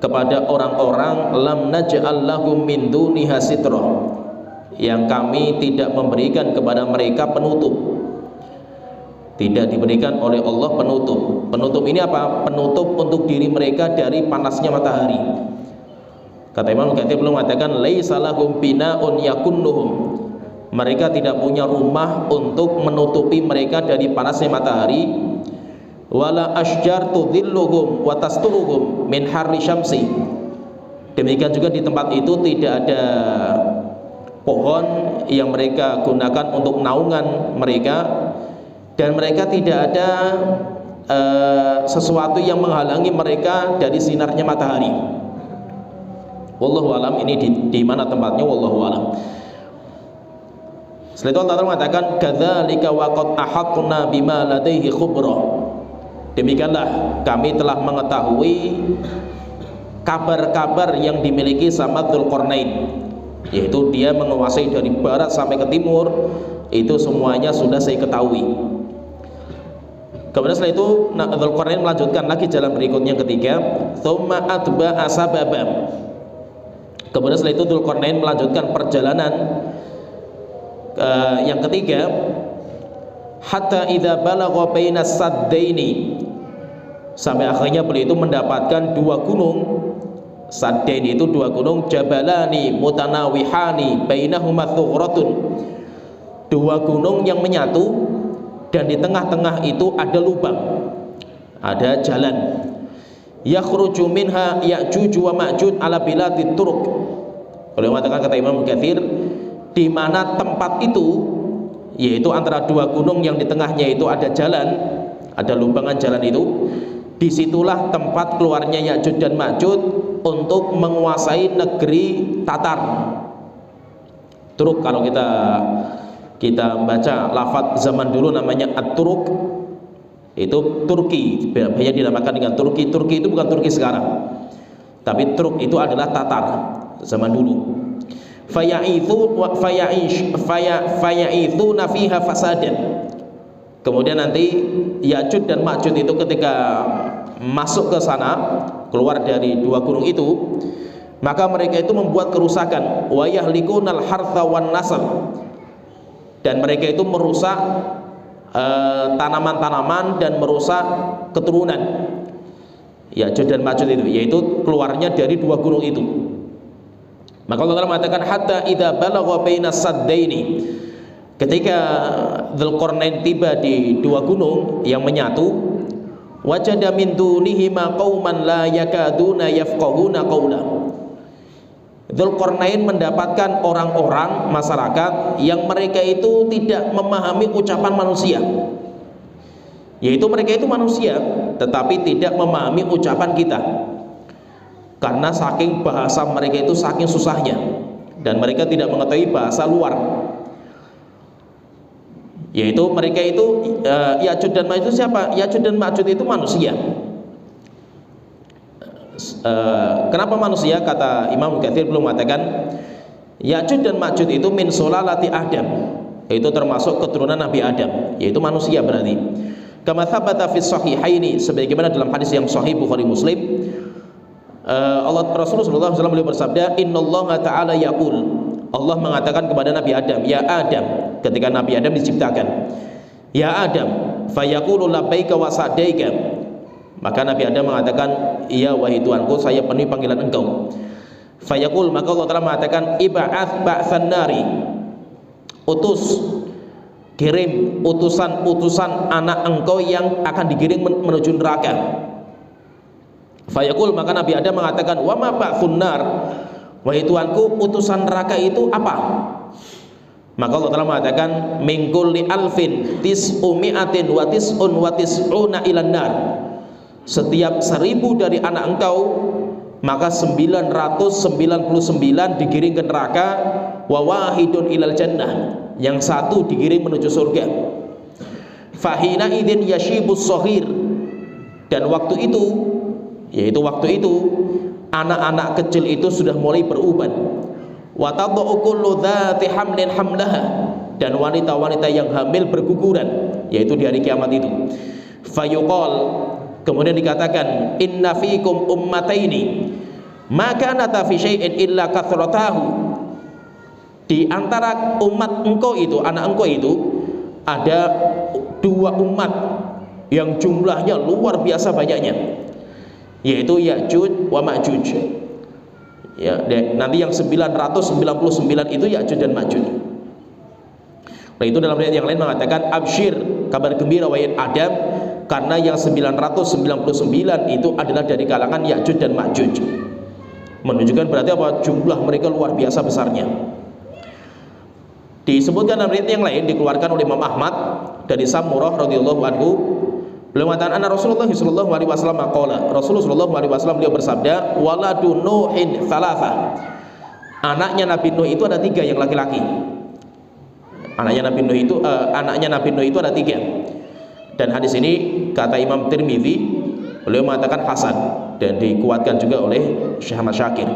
kepada orang-orang lam naj'al lahum min duniha sitra, yang kami tidak memberikan kepada mereka penutup. Tidak diberikan oleh Allah penutup. Penutup ini apa? Penutup untuk diri mereka dari panasnya matahari. Kata Imam Al-Ghazali belum mengatakan laisa lahum bina'un yakunnuhum, mereka tidak punya rumah untuk menutupi mereka dari panasnya matahari. Wala ashjar tudhilluhum wa tasturuhum min harri syamsi, demikian juga di tempat itu tidak ada pohon yang mereka gunakan untuk naungan mereka, dan mereka tidak ada sesuatu yang menghalangi mereka dari sinarnya matahari. Wallahu alam, ini di mana tempatnya, wallahu alam. Setelah itu Allah mengatakan kadzalika waqad ahaqna bima ladaihi khubra, demikianlah kami telah mengetahui kabar-kabar yang dimiliki sama Dzulqarnain, yaitu dia menguasai dari barat sampai ke timur, itu semuanya sudah saya ketahui. Kemudian setelah itu Dzulqarnain melanjutkan lagi jalan berikutnya, ketiga, tsumma atba'a sababa. Kemudian setelah itu Dzulqarnain melanjutkan perjalanan yang ketiga, hatta idza balagha bainas saddaini, sampai akhirnya beliau itu mendapatkan dua gunung. Saddain itu dua gunung, jabalani mutanawihani bainahuma thughratun, dua gunung yang menyatu dan di tengah-tengah itu ada lubang, ada jalan. Yakhruju minha Ya'juj wa Ma'juj ala biladit Turk. Beliau mengatakan, kata Imam Katsir, di mana tempat itu, yaitu antara dua gunung yang di tengahnya itu ada jalan, ada lubangan jalan itu, disitulah tempat keluarnya Ya'juj dan Ma'juj untuk menguasai negeri Tatar. Turuk, kalau kita baca lafaz zaman dulu namanya At-Turuk, itu Turki, banyak dinamakan dengan Turki. Turki itu bukan Turki sekarang, tapi Turuk itu adalah Tatar zaman dulu. Faya'ithuna fiha fasadan. Kemudian nanti Ya'juj dan Ma'juj itu ketika masuk ke sana, keluar dari dua gunung itu, maka mereka itu membuat kerusakan. Wa yahlikunal hartha wan nasl. Dan mereka itu merusak tanaman-tanaman dan merusak keturunan. Ya'juj dan Ma'juj itu, yaitu keluarnya dari dua gunung itu. Maka Allah mengatakan hatta idza balagha bainas saddaini, ketika Dzulqarnain tiba di dua gunung yang menyatu, wajada min dunihima qauman la yakaduna yafqahuna qawla. Dzulqarnain mendapatkan orang-orang masyarakat yang mereka itu tidak memahami ucapan manusia, yaitu mereka itu manusia tetapi tidak memahami ucapan kita, karena saking bahasa mereka itu saking susahnya, dan mereka tidak mengetahui bahasa luar. Yaitu mereka itu Ya'juj dan Ma'juj siapa? Ya'juj dan Ma'juj itu manusia. Kenapa manusia? Kata Imam Katsir belum mengatakan Ya'juj dan Ma'juj itu min sulalati Adam, yaitu termasuk keturunan Nabi Adam, yaitu manusia berarti. Kama tsabata fi sahihaini, sebagaimana dalam hadis yang sahih Bukhari Muslim, Rasulullah SAW beliau bersabda, Innallaha ta'ala yaqul, Allah mengatakan kepada Nabi Adam, ya Adam, ketika Nabi Adam diciptakan, ya Adam, fayaqulu labbaika wa sa'daika, maka Nabi Adam mengatakan, iya wahai Tuanku, saya penuhi panggilan engkau. Fayaqul, maka Allah telah mengatakan, iba'ath ba'than nari, utus, kirim utusan-utusan anak engkau yang akan digiring menuju neraka. Fayaqul, maka Nabi Adam mengatakan, wa ma ba'thun nar, wahai Tuanku, utusan neraka itu apa? Maka Allah telah mengatakan, min kulli alfin tis'umi'atin wa tis'un wa tis'una ilan nar, setiap 1000 dari anak engkau, maka 999 digiring ke neraka, wa wahidun ilal jannah, yang satu digiring menuju surga. Fahina idzin yashibus shaghir, dan waktu itu, yaitu waktu itu anak-anak kecil itu sudah mulai beruban. Wa tad'u kullu dzati hamlin hamlaha, dan wanita-wanita yang hamil berguguran, yaitu di hari kiamat itu. Fayuqal, kemudian dikatakan, inna fikum ummataini ma kanata fi syai'in illa kathratahu, di antara umat engkau itu, anak engkau itu, ada dua umat yang jumlahnya luar biasa banyaknya, yaitu Ya'juj wa Ma'juj. Ya, nanti yang 999 itu Ya'juj dan Ma'juj. Nah, itu dalam ayat yang lain mengatakan, absyir, kabar gembira wahai Adam, karena yang 999 itu adalah dari kalangan Ya'juj dan Ma'juj. Menunjukkan berarti apa? Jumlah mereka luar biasa besarnya. Disebutkan dalam ayat yang lain, dikeluarkan oleh Imam Ahmad dari Samurah radhiyallahu anhu, beliau mengatakan, anna Rasulullah sallallahu alaihi wasallam qala, Rasulullah sallallahu alaihi wasallam beliau bersabda, waladu Nuhin thalatha, anaknya Nabi Nuh itu ada 3 yang laki-laki. Anaknya Nabi Nuh itu ada 3. Dan hadis ini kata Imam Tirmidzi, beliau mengatakan hasan, dan dikuatkan juga oleh Syekh Ahmad Syakir.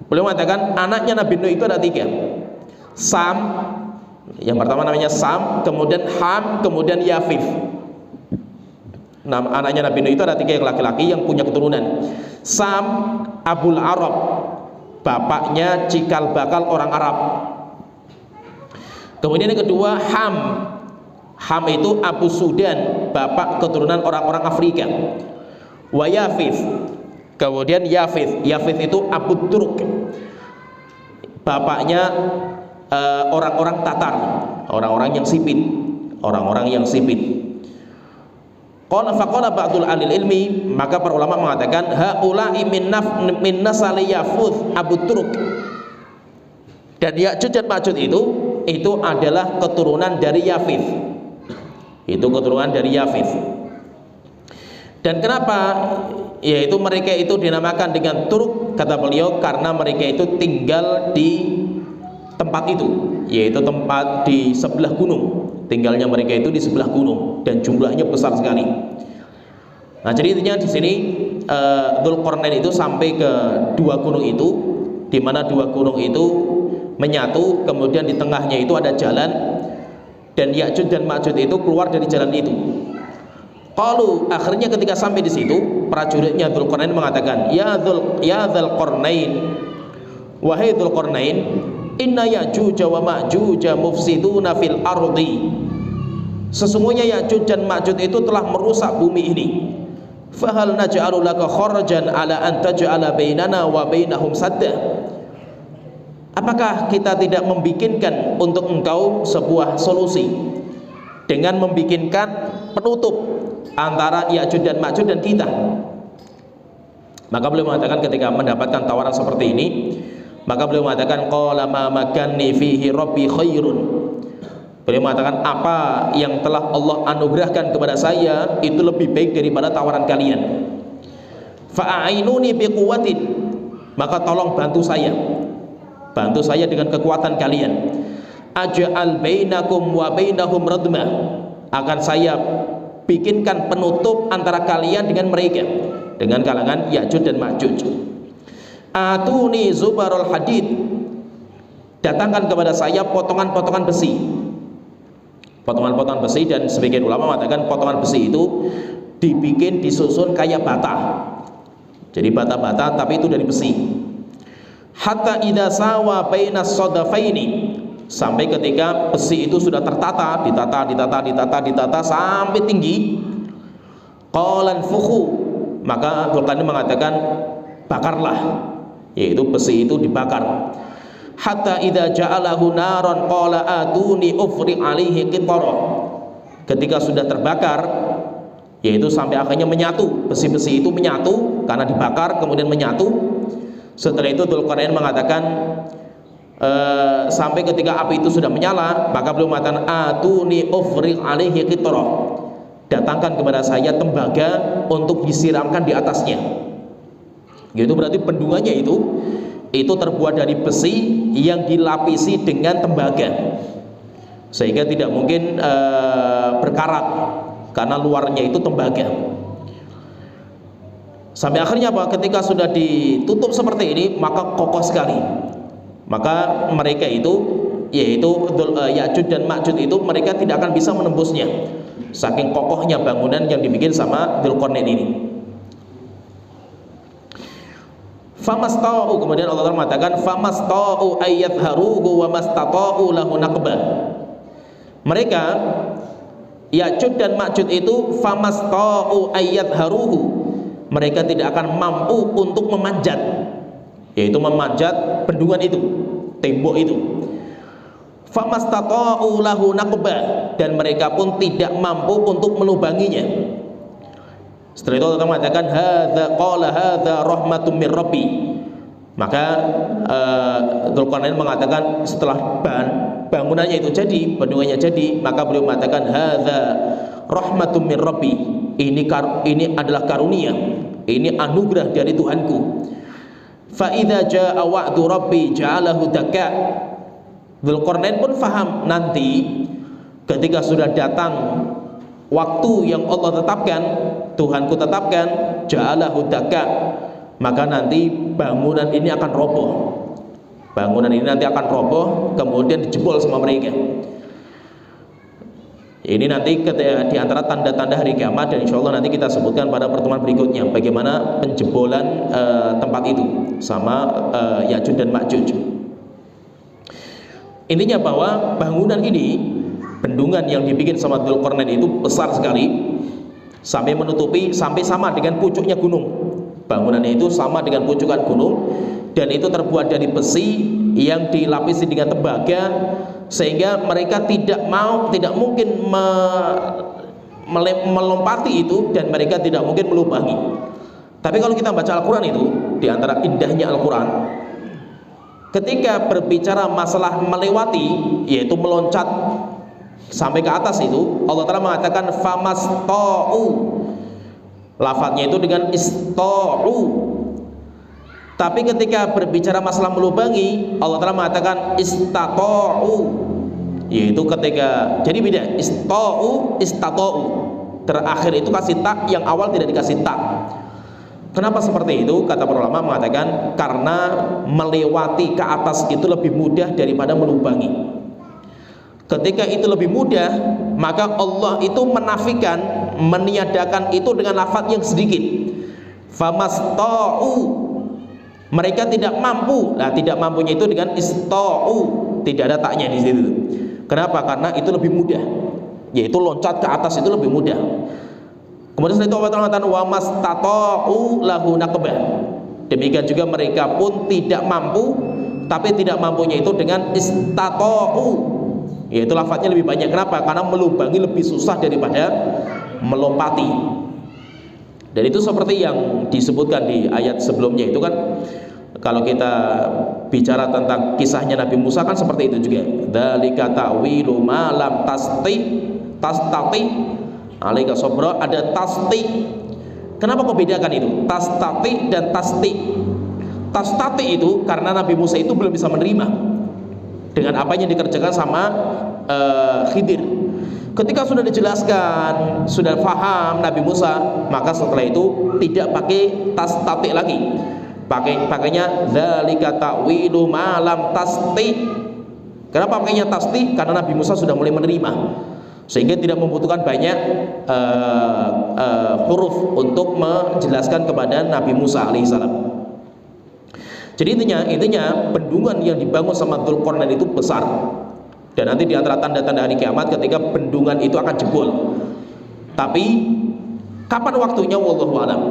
Beliau mengatakan anaknya Nabi Nuh itu ada 3. Sam, yang pertama namanya Sam, kemudian Ham, kemudian Yafith. Nah, anaknya Nabi Nuh itu ada 3 yang laki-laki yang punya keturunan. Sam, Abul Arab, bapaknya cikal bakal orang Arab. Kemudian yang kedua Ham, Ham itu Abu Sudan, bapak keturunan orang-orang Afrika. Wa Yafith, kemudian Yafith, Yafith itu Abu Turk, bapaknya orang-orang Tatar, orang-orang yang sipit, orang-orang yang sipit. Qala faqala ba'dul alil ilmi, maka para ulama mengatakan haula'i min nasali Yafuth Abu Turk, dan Ya'juj dan Ma'juj itu adalah keturunan dari Yafith, itu keturunan dari Yafith. Dan kenapa? Yaitu mereka itu dinamakan dengan Turk, kata beliau, karena mereka itu tinggal di tempat itu, yaitu tempat di sebelah gunung. Tinggalnya mereka itu di sebelah gunung dan jumlahnya besar sekali. Nah, jadi intinya di sini Dzulqarnain itu sampai ke dua gunung itu, di mana dua gunung itu menyatu, kemudian di tengahnya itu ada jalan, dan Ya'juj dan Ma'juj itu keluar dari jalan itu. Qalu, akhirnya ketika sampai di situ, prajuritnya Dzulqarnain mengatakan, ya Dzulqarnain, wahai Dzulqarnain, inna Ya'juj wa Ma'juj mufsiduna fil ardi. Sesungguhnya Ya'juj dan Ma'juj itu telah merusak bumi ini. Fahal naj'alu laka kharajan ala an taj'ala bainana wa bainahum sadda. Apakah kita tidak membikinkan untuk engkau sebuah solusi dengan membikinkan penutup antara Ya'juj dan Ma'juj dan kita? Maka beliau mengatakan ketika mendapatkan tawaran seperti ini, maka beliau mengatakan qala ma makanni fihi rabbi khairun. Beliau mengatakan, apa yang telah Allah anugerahkan kepada saya itu lebih baik daripada tawaran kalian. Fa'ainuni biquwwatin, maka tolong bantu saya. Bantu saya dengan kekuatan kalian. Aj'al bainakum wa bainahum radma, akan saya bikinkan penutup antara kalian dengan mereka, dengan kalangan Ya'juj dan Ma'juj. Atuni zubarul hadid, datangkan kepada saya potongan-potongan besi. Potongan-potongan besi, dan sebagian ulama mengatakan potongan besi itu dibikin disusun kayak bata. Jadi bata-bata tapi itu dari besi. Hatta idza sawa bainas sadafaini, sampai ketika besi itu sudah tertata, ditata sampai tinggi. Qalan fukhu, maka Dzulqarnain mengatakan bakarlah, yaitu besi itu dibakar. Hatta idza ja'alahu naran qala atuni ufri alaihi qitara. Ketika sudah terbakar, yaitu sampai akhirnya menyatu, besi-besi itu menyatu karena dibakar kemudian menyatu. Setelah itu Dzulqarnain mengatakan sampai ketika api itu sudah menyala, maka beliau mengatakan atuni ufri alaihi qitara, datangkan kepada saya tembaga untuk disiramkan di atasnya. Yaitu berarti bendungannya itu terbuat dari besi yang dilapisi dengan tembaga, sehingga tidak mungkin berkarat karena luarnya itu tembaga. Sampai akhirnya apa? Ketika sudah ditutup seperti ini, maka kokoh sekali. Maka mereka itu, yaitu Ya'juj dan Ma'juj itu, mereka tidak akan bisa menembusnya, saking kokohnya bangunan yang dibikin sama Dzulqarnain ini. Famasta'u, kemudian Allah mengatakan famasta'u ayyadharuhu wa mastata'u lahu naqba. Mereka Ya'juj dan Ma'juj itu famasta'u ayyadharuhu, mereka tidak akan mampu untuk memanjat, yaitu memanjat bendungan itu, tembok itu. Famastata'u lahu naqba, dan mereka pun tidak mampu untuk melubanginya. Setelah itu Allah mengatakan hadza rahmatun mir rabbi. Maka Dzulqarnain mengatakan setelah bangunannya itu jadi, bendungannya jadi, maka beliau mengatakan hadza rahmatun mir rabbi. Ini adalah karunia, ini anugerah dari Tuhanku. Fa idza jaa wa'du rabbi ja'alahu dakka. Dzulqarnain pun faham, nanti ketika sudah datang waktu yang Allah tetapkan, Tuhanku tetapkan, ja'alahu dakka, maka nanti bangunan ini akan roboh. Bangunan ini nanti akan roboh, kemudian dijebol sama mereka. Ini nanti di antara tanda-tanda hari kiamat, dan insya Allah nanti kita sebutkan pada pertemuan berikutnya bagaimana penjebolan tempat itu sama Ya'juj dan Ma'juj. Intinya bahwa bangunan ini, bendungan yang dibikin sama Dzulqarnain itu besar sekali, sampai menutupi, sampai sama dengan pucuknya gunung. Bangunannya itu sama dengan pucukan gunung, dan itu terbuat dari besi yang dilapisi dengan tembaga, sehingga mereka tidak mungkin melompati itu, dan mereka tidak mungkin melubangi. Tapi kalau kita baca Al-Quran itu, di antara indahnya Al-Quran, ketika berbicara masalah melewati, yaitu meloncat sampai ke atas itu, Allah Ta'ala mengatakan famasta'u, lafadznya itu dengan ista'u. Tapi ketika berbicara masalah melubangi, Allah Ta'ala mengatakan istata'u, yaitu ketika, jadi beda, ista'u, istata'u, terakhir itu kasih tak, yang awal tidak dikasih tak. Kenapa seperti itu? Kata para ulama mengatakan karena melewati ke atas itu lebih mudah daripada melubangi. Ketika itu lebih mudah, maka Allah itu menafikan, meniadakan itu dengan lafaz yang sedikit. Famasta'u, mereka tidak mampu. Nah, tidak mampunya itu dengan ista'u, tidak ada taknya di situ. Kenapa? Karena itu lebih mudah, yaitu loncat ke atas itu lebih mudah. Kemudian setelah itu Allah mengatakan wa mastata'u lahu naqbah. Demikian juga mereka pun tidak mampu, tapi tidak mampunya itu dengan istata'u, yaitu lafadznya lebih banyak. Kenapa? Karena melubangi lebih susah daripada melompati. Dan itu seperti yang disebutkan di ayat sebelumnya itu kan, kalau kita bicara tentang kisahnya Nabi Musa kan seperti itu juga. Dzalika ta'wilu ma lam tastati alaika sabra, ada tasti. Kenapa kau bedakan itu? Tastati dan tasti. Tastati itu karena Nabi Musa itu belum bisa menerima dengan apa yang dikerjakan sama Khidir. Ketika sudah dijelaskan, sudah paham Nabi Musa, maka setelah itu tidak pakai tastati lagi. Pakainya dzalika ta'wilu ma lam tasti. Kenapa pakainya tasti? Karena Nabi Musa sudah mulai menerima, sehingga tidak membutuhkan banyak huruf untuk menjelaskan kepada Nabi Musa alaihissalam. Jadi intinya bendungan yang dibangun sama Dzulqarnain itu besar, dan nanti di antara tanda-tanda hari kiamat ketika bendungan itu akan jebol. Tapi kapan waktunya wallahu alam.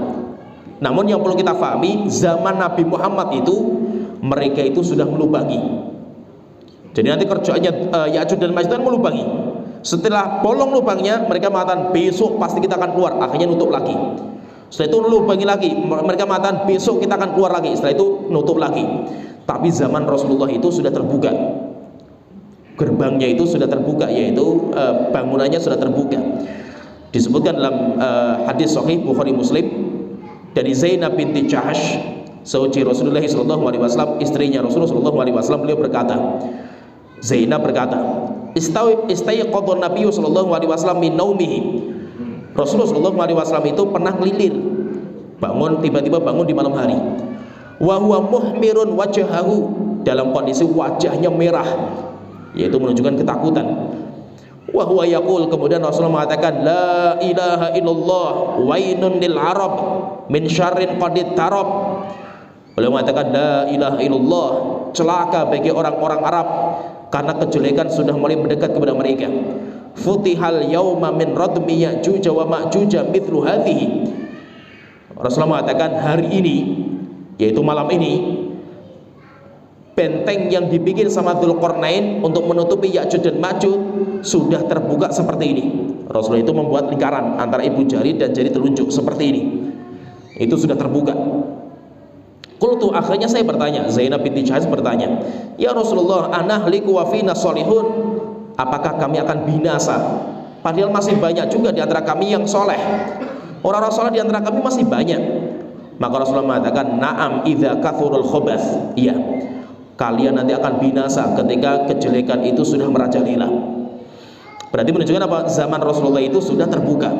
Namun yang perlu kita pahami, zaman Nabi Muhammad itu mereka itu sudah melubangi. Jadi nanti kerjaannya Ya'juj dan Ma'juj melubangi. Setelah bolong lubangnya, mereka mengatakan besok pasti kita akan keluar, akhirnya nutup lagi. Setelah itu lubangi lagi, mereka mengatakan besok kita akan keluar lagi, setelah itu nutup lagi. Tapi zaman Rasulullah itu sudah terbuka, gerbangnya itu sudah terbuka, yaitu bangunannya sudah terbuka. Disebutkan dalam hadis sahih Bukhari Muslim dari Zainab binti Jahsh, saudari Rasulullah SAW, istrinya Rasulullah SAW, beliau berkata, Zainab berkata, istayqadha Nabi sallallahu alaihi wasallam min naumihi. Rasulullah sallallahu alaihi wasallam itu pernah ngelilir, bangun, tiba-tiba bangun di malam hari. Wa huwa muhmirun wajhahu, dalam kondisi wajahnya merah, yaitu menunjukkan ketakutan. Wa huwa yaqul, kemudian Rasulullah mengatakan la ilaha illallah wainun lil arab min syarrin qad tarab. Beliau mengatakan la ilaha illallah, celaka bagi orang-orang Arab karena kejelekan sudah mulai mendekat kepada mereka. Futihal yauma min radmi ya'juj wa ma'juj mithlu hadhihi. Rasulullah mengatakan hari ini, yaitu malam ini, benteng yang dibikin sama Dzulqarnain untuk menutupi Ya'juj dan Ma'juj sudah terbuka seperti ini. Rasulullah itu membuat lingkaran antara ibu jari dan jari telunjuk seperti ini. Itu sudah terbuka. Qultu, akhirnya saya bertanya, Zainab binti Jahsh bertanya, ya Rasulullah, anahliku wa fina sholihun, apakah kami akan binasa? Padahal masih banyak juga di antara kami yang soleh. Orang-orang soleh di antara kami masih banyak. Maka Rasulullah mengatakan, na'am idza kathurul khobath, iya, kalian nanti akan binasa ketika kejelekan itu sudah merajalela. Berarti menunjukkan apa? Zaman Rasulullah itu sudah terbuka.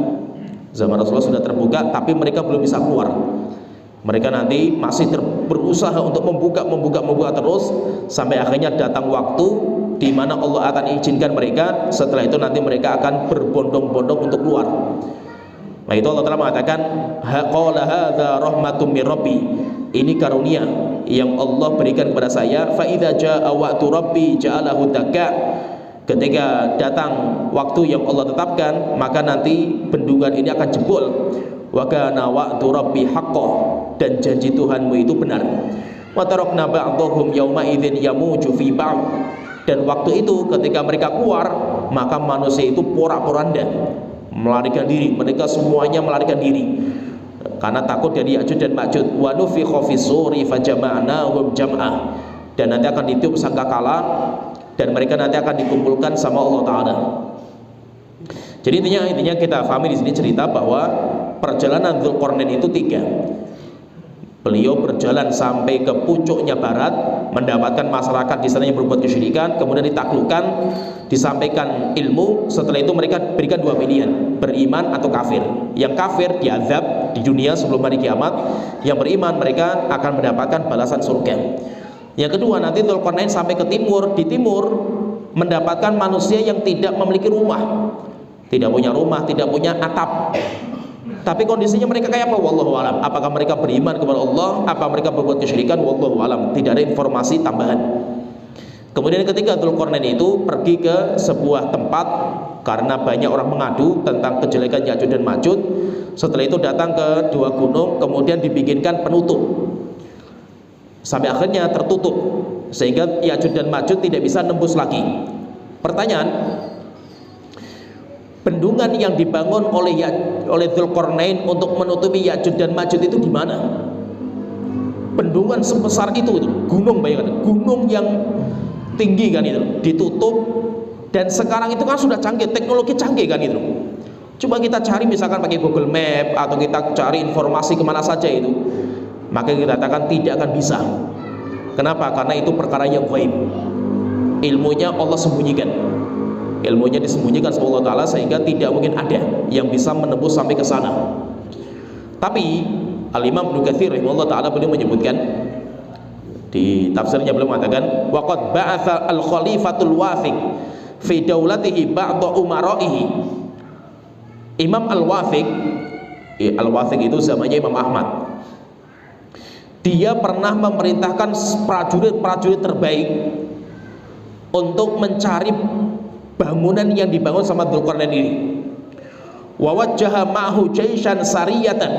Zaman Rasulullah sudah terbuka, tapi mereka belum bisa keluar. Mereka nanti masih berusaha untuk membuka terus, sampai akhirnya datang waktu di mana Allah akan izinkan mereka. Setelah itu nanti mereka akan berbondong-bondong untuk keluar. Nah itu Allah Ta'ala mengatakan, qala hadza rahmatum min rabbi, ini karunia yang Allah berikan kepada saya. Fa idza jaa waqtu rabbi ja'alahu dakka, ketika datang waktu yang Allah tetapkan, maka nanti bendungan ini akan jebol. Wa kana wa'du rabbi haqqan, dan janji Tuhanmu itu benar. Wa tarakna ba'dhum yauma idzin yamuju fi ba'd, dan waktu itu ketika mereka keluar, maka manusia itu porak-poranda melarikan diri. Mereka semuanya melarikan diri karena takut dari Ya'juj dan Ma'juj. Wa nufikha fis suri fajama'nahum jam'ah, dan nanti akan ditiup sangkakala dan mereka nanti akan dikumpulkan sama Allah Ta'ala. Jadi intinya kita pahami di sini cerita bahwa perjalanan Dzulqarnain itu 3. Beliau berjalan sampai ke puncuknya barat, mendapatkan masyarakat di sana yang berbuat kesyirikan, kemudian ditaklukkan, disampaikan ilmu. Setelah itu mereka berikan 2 pilihan, beriman atau kafir. Yang kafir diazab di dunia sebelum hari kiamat, yang beriman mereka akan mendapatkan balasan surga. Yang kedua, nanti Dzulqarnain sampai ke timur, di timur mendapatkan manusia yang tidak memiliki rumah, tidak punya rumah, tidak punya atap. Tapi kondisinya mereka kayak apa? Wallahu alam. Apakah mereka beriman kepada Allah? Apa mereka berbuat kesyirikan? Wallahu alam. Tidak ada informasi tambahan. Kemudian ketiga, Dzulqarnain itu pergi ke sebuah tempat karena banyak orang mengadu tentang kejelekan Ya'juj dan Ma'juj. Setelah itu datang ke 2 gunung, kemudian dibikinkan penutup. Sampai akhirnya tertutup sehingga Ya'juj dan Ma'juj tidak bisa nembus lagi. Pertanyaan, bendungan yang dibangun oleh Dzulqarnain untuk menutupi Ya'juj dan Ma'juj itu di mana? Bendungan sebesar itu, gunung, bayangkan, gunung yang tinggi kan itu, ditutup. Dan sekarang itu kan sudah canggih, teknologi canggih kan itu. Coba kita cari misalkan pakai Google Map atau kita cari informasi kemana saja itu, maka kita katakan tidak akan bisa. Kenapa? Karena itu perkara yang gaib. Ilmunya Allah sembunyikan. Ilmunya disembunyikan sama Allah Ta'ala sehingga tidak mungkin ada yang bisa menembus sampai ke sana. Tapi Al-Imam Ibnu Katsir rahimahullah ta'ala beliau menyebutkan di tafsirnya, beliau mengatakan waqad ba'atha al-khalifatul wafiq fi daulatihi ba'da umara'ihi. Imam Al-Wafiq, Al-Wafiq itu zamannya Imam Ahmad. Dia pernah memerintahkan prajurit-prajurit terbaik untuk mencari bangunan yang dibangun sama Dzulqarnain ini. Wa wajjaha ma'hu jaishan sariyatan.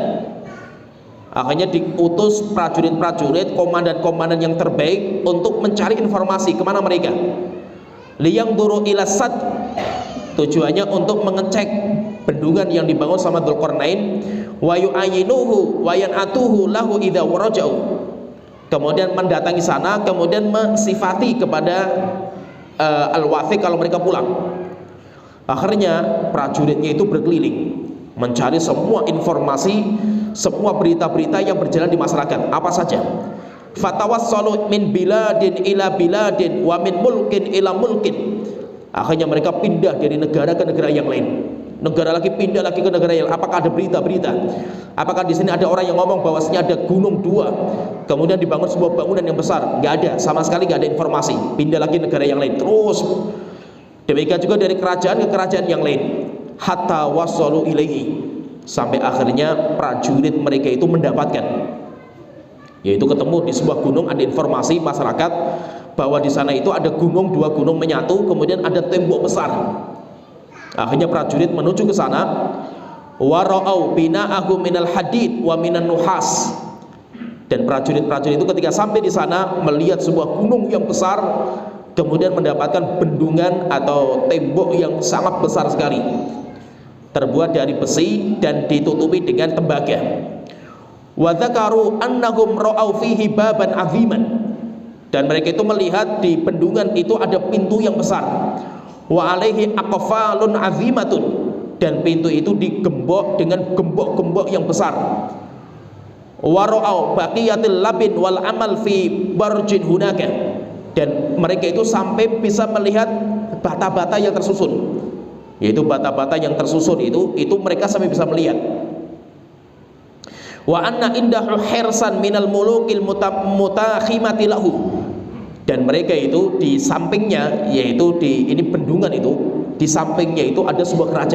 Akhirnya diutus prajurit-prajurit, komandan-komandan yang terbaik untuk mencari informasi kemana mereka. Liyangduru ila sad, tujuannya untuk mengecek bendungan yang dibangun sama Dzulqarnain. Wa yu'ayyinuhu wa yan'atuhu lahu idza waraja'u. Kemudian mendatangi sana, kemudian mensifati kepada Al-Wafiq kalau mereka pulang. Akhirnya prajuritnya itu berkeliling mencari semua informasi, semua berita-berita yang berjalan di masyarakat, apa saja. Fatawassalu min biladin ila biladin wa min mulkin ila mulkin. Akhirnya mereka pindah dari negara ke negara yang lain. Negara lagi pindah lagi ke negara yang lain. Apakah ada berita-berita? Apakah di sini ada orang yang ngomong bahwasanya ada gunung 2 kemudian dibangun sebuah bangunan yang besar? Nggak ada, sama sekali nggak ada informasi. Pindah lagi negara yang lain. Terus demikian juga dari kerajaan ke kerajaan yang lain. Hatta wasalu ilaihi, sampai akhirnya prajurit mereka itu mendapatkan, yaitu ketemu di sebuah gunung, ada informasi masyarakat bahwa di sana itu ada gunung, 2 gunung menyatu, kemudian ada tembok besar. Akhirnya prajurit menuju ke sana. Wa ra'au bina'ahu minal hadid wa minan nuhas. Dan prajurit-prajurit itu ketika sampai di sana melihat sebuah gunung yang besar, kemudian mendapatkan bendungan atau tembok yang sangat besar sekali, terbuat dari besi dan ditutupi dengan tembaga. Wa dzakaru annahum ra'au fihi baban 'aziman. Dan mereka itu melihat di bendungan itu ada pintu yang besar. Wa alaihi aqfalun 'azimatun, dan pintu itu digembok dengan gembok-gembok yang besar. Wa ra'au baqiyatil labin wal amal fi barjin hunaka, dan mereka itu sampai bisa melihat bata-bata yang tersusun, yaitu bata-bata yang tersusun itu mereka sampai bisa melihat. Wa anna indahu hirsan minal mulukil mutakhimati lahu, dan mereka itu di sampingnya, yaitu di ini bendungan itu, di sampingnya itu ada sebuah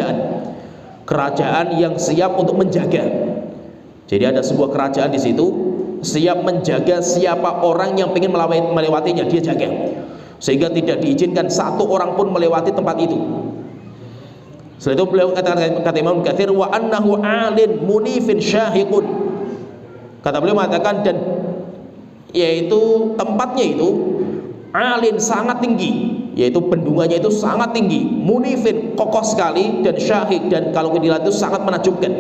kerajaan yang siap untuk menjaga. Jadi ada sebuah kerajaan di situ siap menjaga siapa orang yang ingin melewatinya, dia jaga, sehingga tidak diizinkan satu orang pun melewati tempat itu. Setelah itu beliau kata Imam Katsir, wa annahu 'alin munifin syahiqun. Kata beliau mengatakan, dan yaitu tempatnya itu 'alin, sangat tinggi, yaitu bendungannya itu sangat tinggi, munifin, kokoh sekali, dan syahik, dan kalau dilihat itu sangat menakjubkan.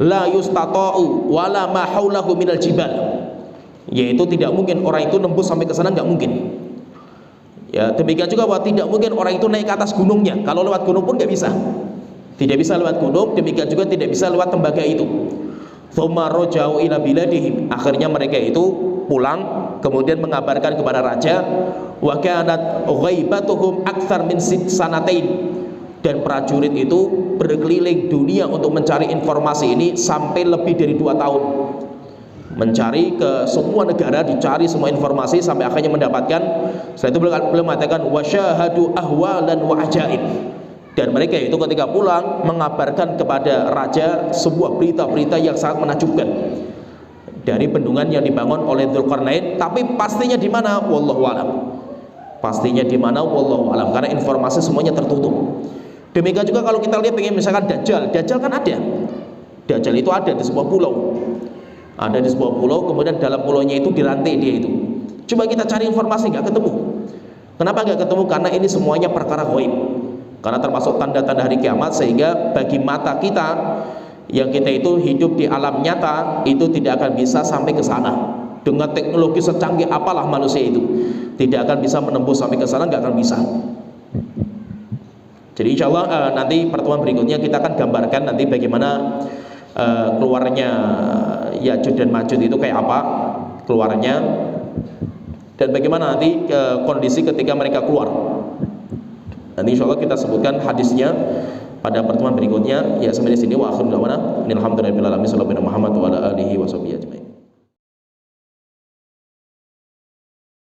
La yustata'u wala ma haulahu minal jibal, yaitu tidak mungkin orang itu nembus sampai ke sana, nggak mungkin. Ya, demikian juga bahwa tidak mungkin orang itu naik ke atas gunungnya, kalau lewat gunung pun nggak bisa. Tidak bisa lewat gunung, demikian juga tidak bisa lewat tembaga itu. Tsumma raja'u ila biladihim. Akhirnya mereka itu pulang, kemudian mengabarkan kepada raja, wa kanat ghaibatuhum aktsar min sanatain. Dan prajurit itu berkeliling dunia untuk mencari informasi ini sampai lebih dari 2 tahun. Mencari ke semua negara, dicari semua informasi sampai akhirnya mendapatkan. Setelah itu beliau mengatakan wasyahadu ahwalan wa ajaib. Dan mereka itu ketika pulang mengabarkan kepada raja sebuah berita-berita yang sangat menakjubkan dari bendungan yang dibangun oleh Dzulqarnain. Tapi pastinya di mana? Wallahu alam. Pastinya di mana? Wallahu alam. Karena informasi semuanya tertutup. Demikian juga kalau kita lihat misalkan Dajjal. Dajjal kan ada. Dajjal itu ada di sebuah pulau. Ada di sebuah pulau, kemudian dalam pulaunya itu dirantai dia itu. Coba kita cari informasi, nggak ketemu. Kenapa nggak ketemu? Karena ini semuanya perkara ghaib. Karena termasuk tanda-tanda hari kiamat, sehingga bagi mata kita yang kita itu hidup di alam nyata itu tidak akan bisa sampai ke sana. Dengan teknologi secanggih apalah manusia itu, tidak akan bisa menembus sampai ke sana, nggak akan bisa. Jadi insya Allah nanti pertemuan berikutnya kita akan gambarkan nanti bagaimana keluarnya Ya'juj dan Ma'juj itu kayak apa keluarnya, dan bagaimana nanti kondisi ketika mereka keluar. Nanti insya Allah kita sebutkan hadisnya pada pertemuan berikutnya. Ya, sampai di sini wa akhiru da'wana alhamdulillahirabbil alamin. Sallallahu alaihi wa sallam wa ala alihi wa sahbihi ajmain.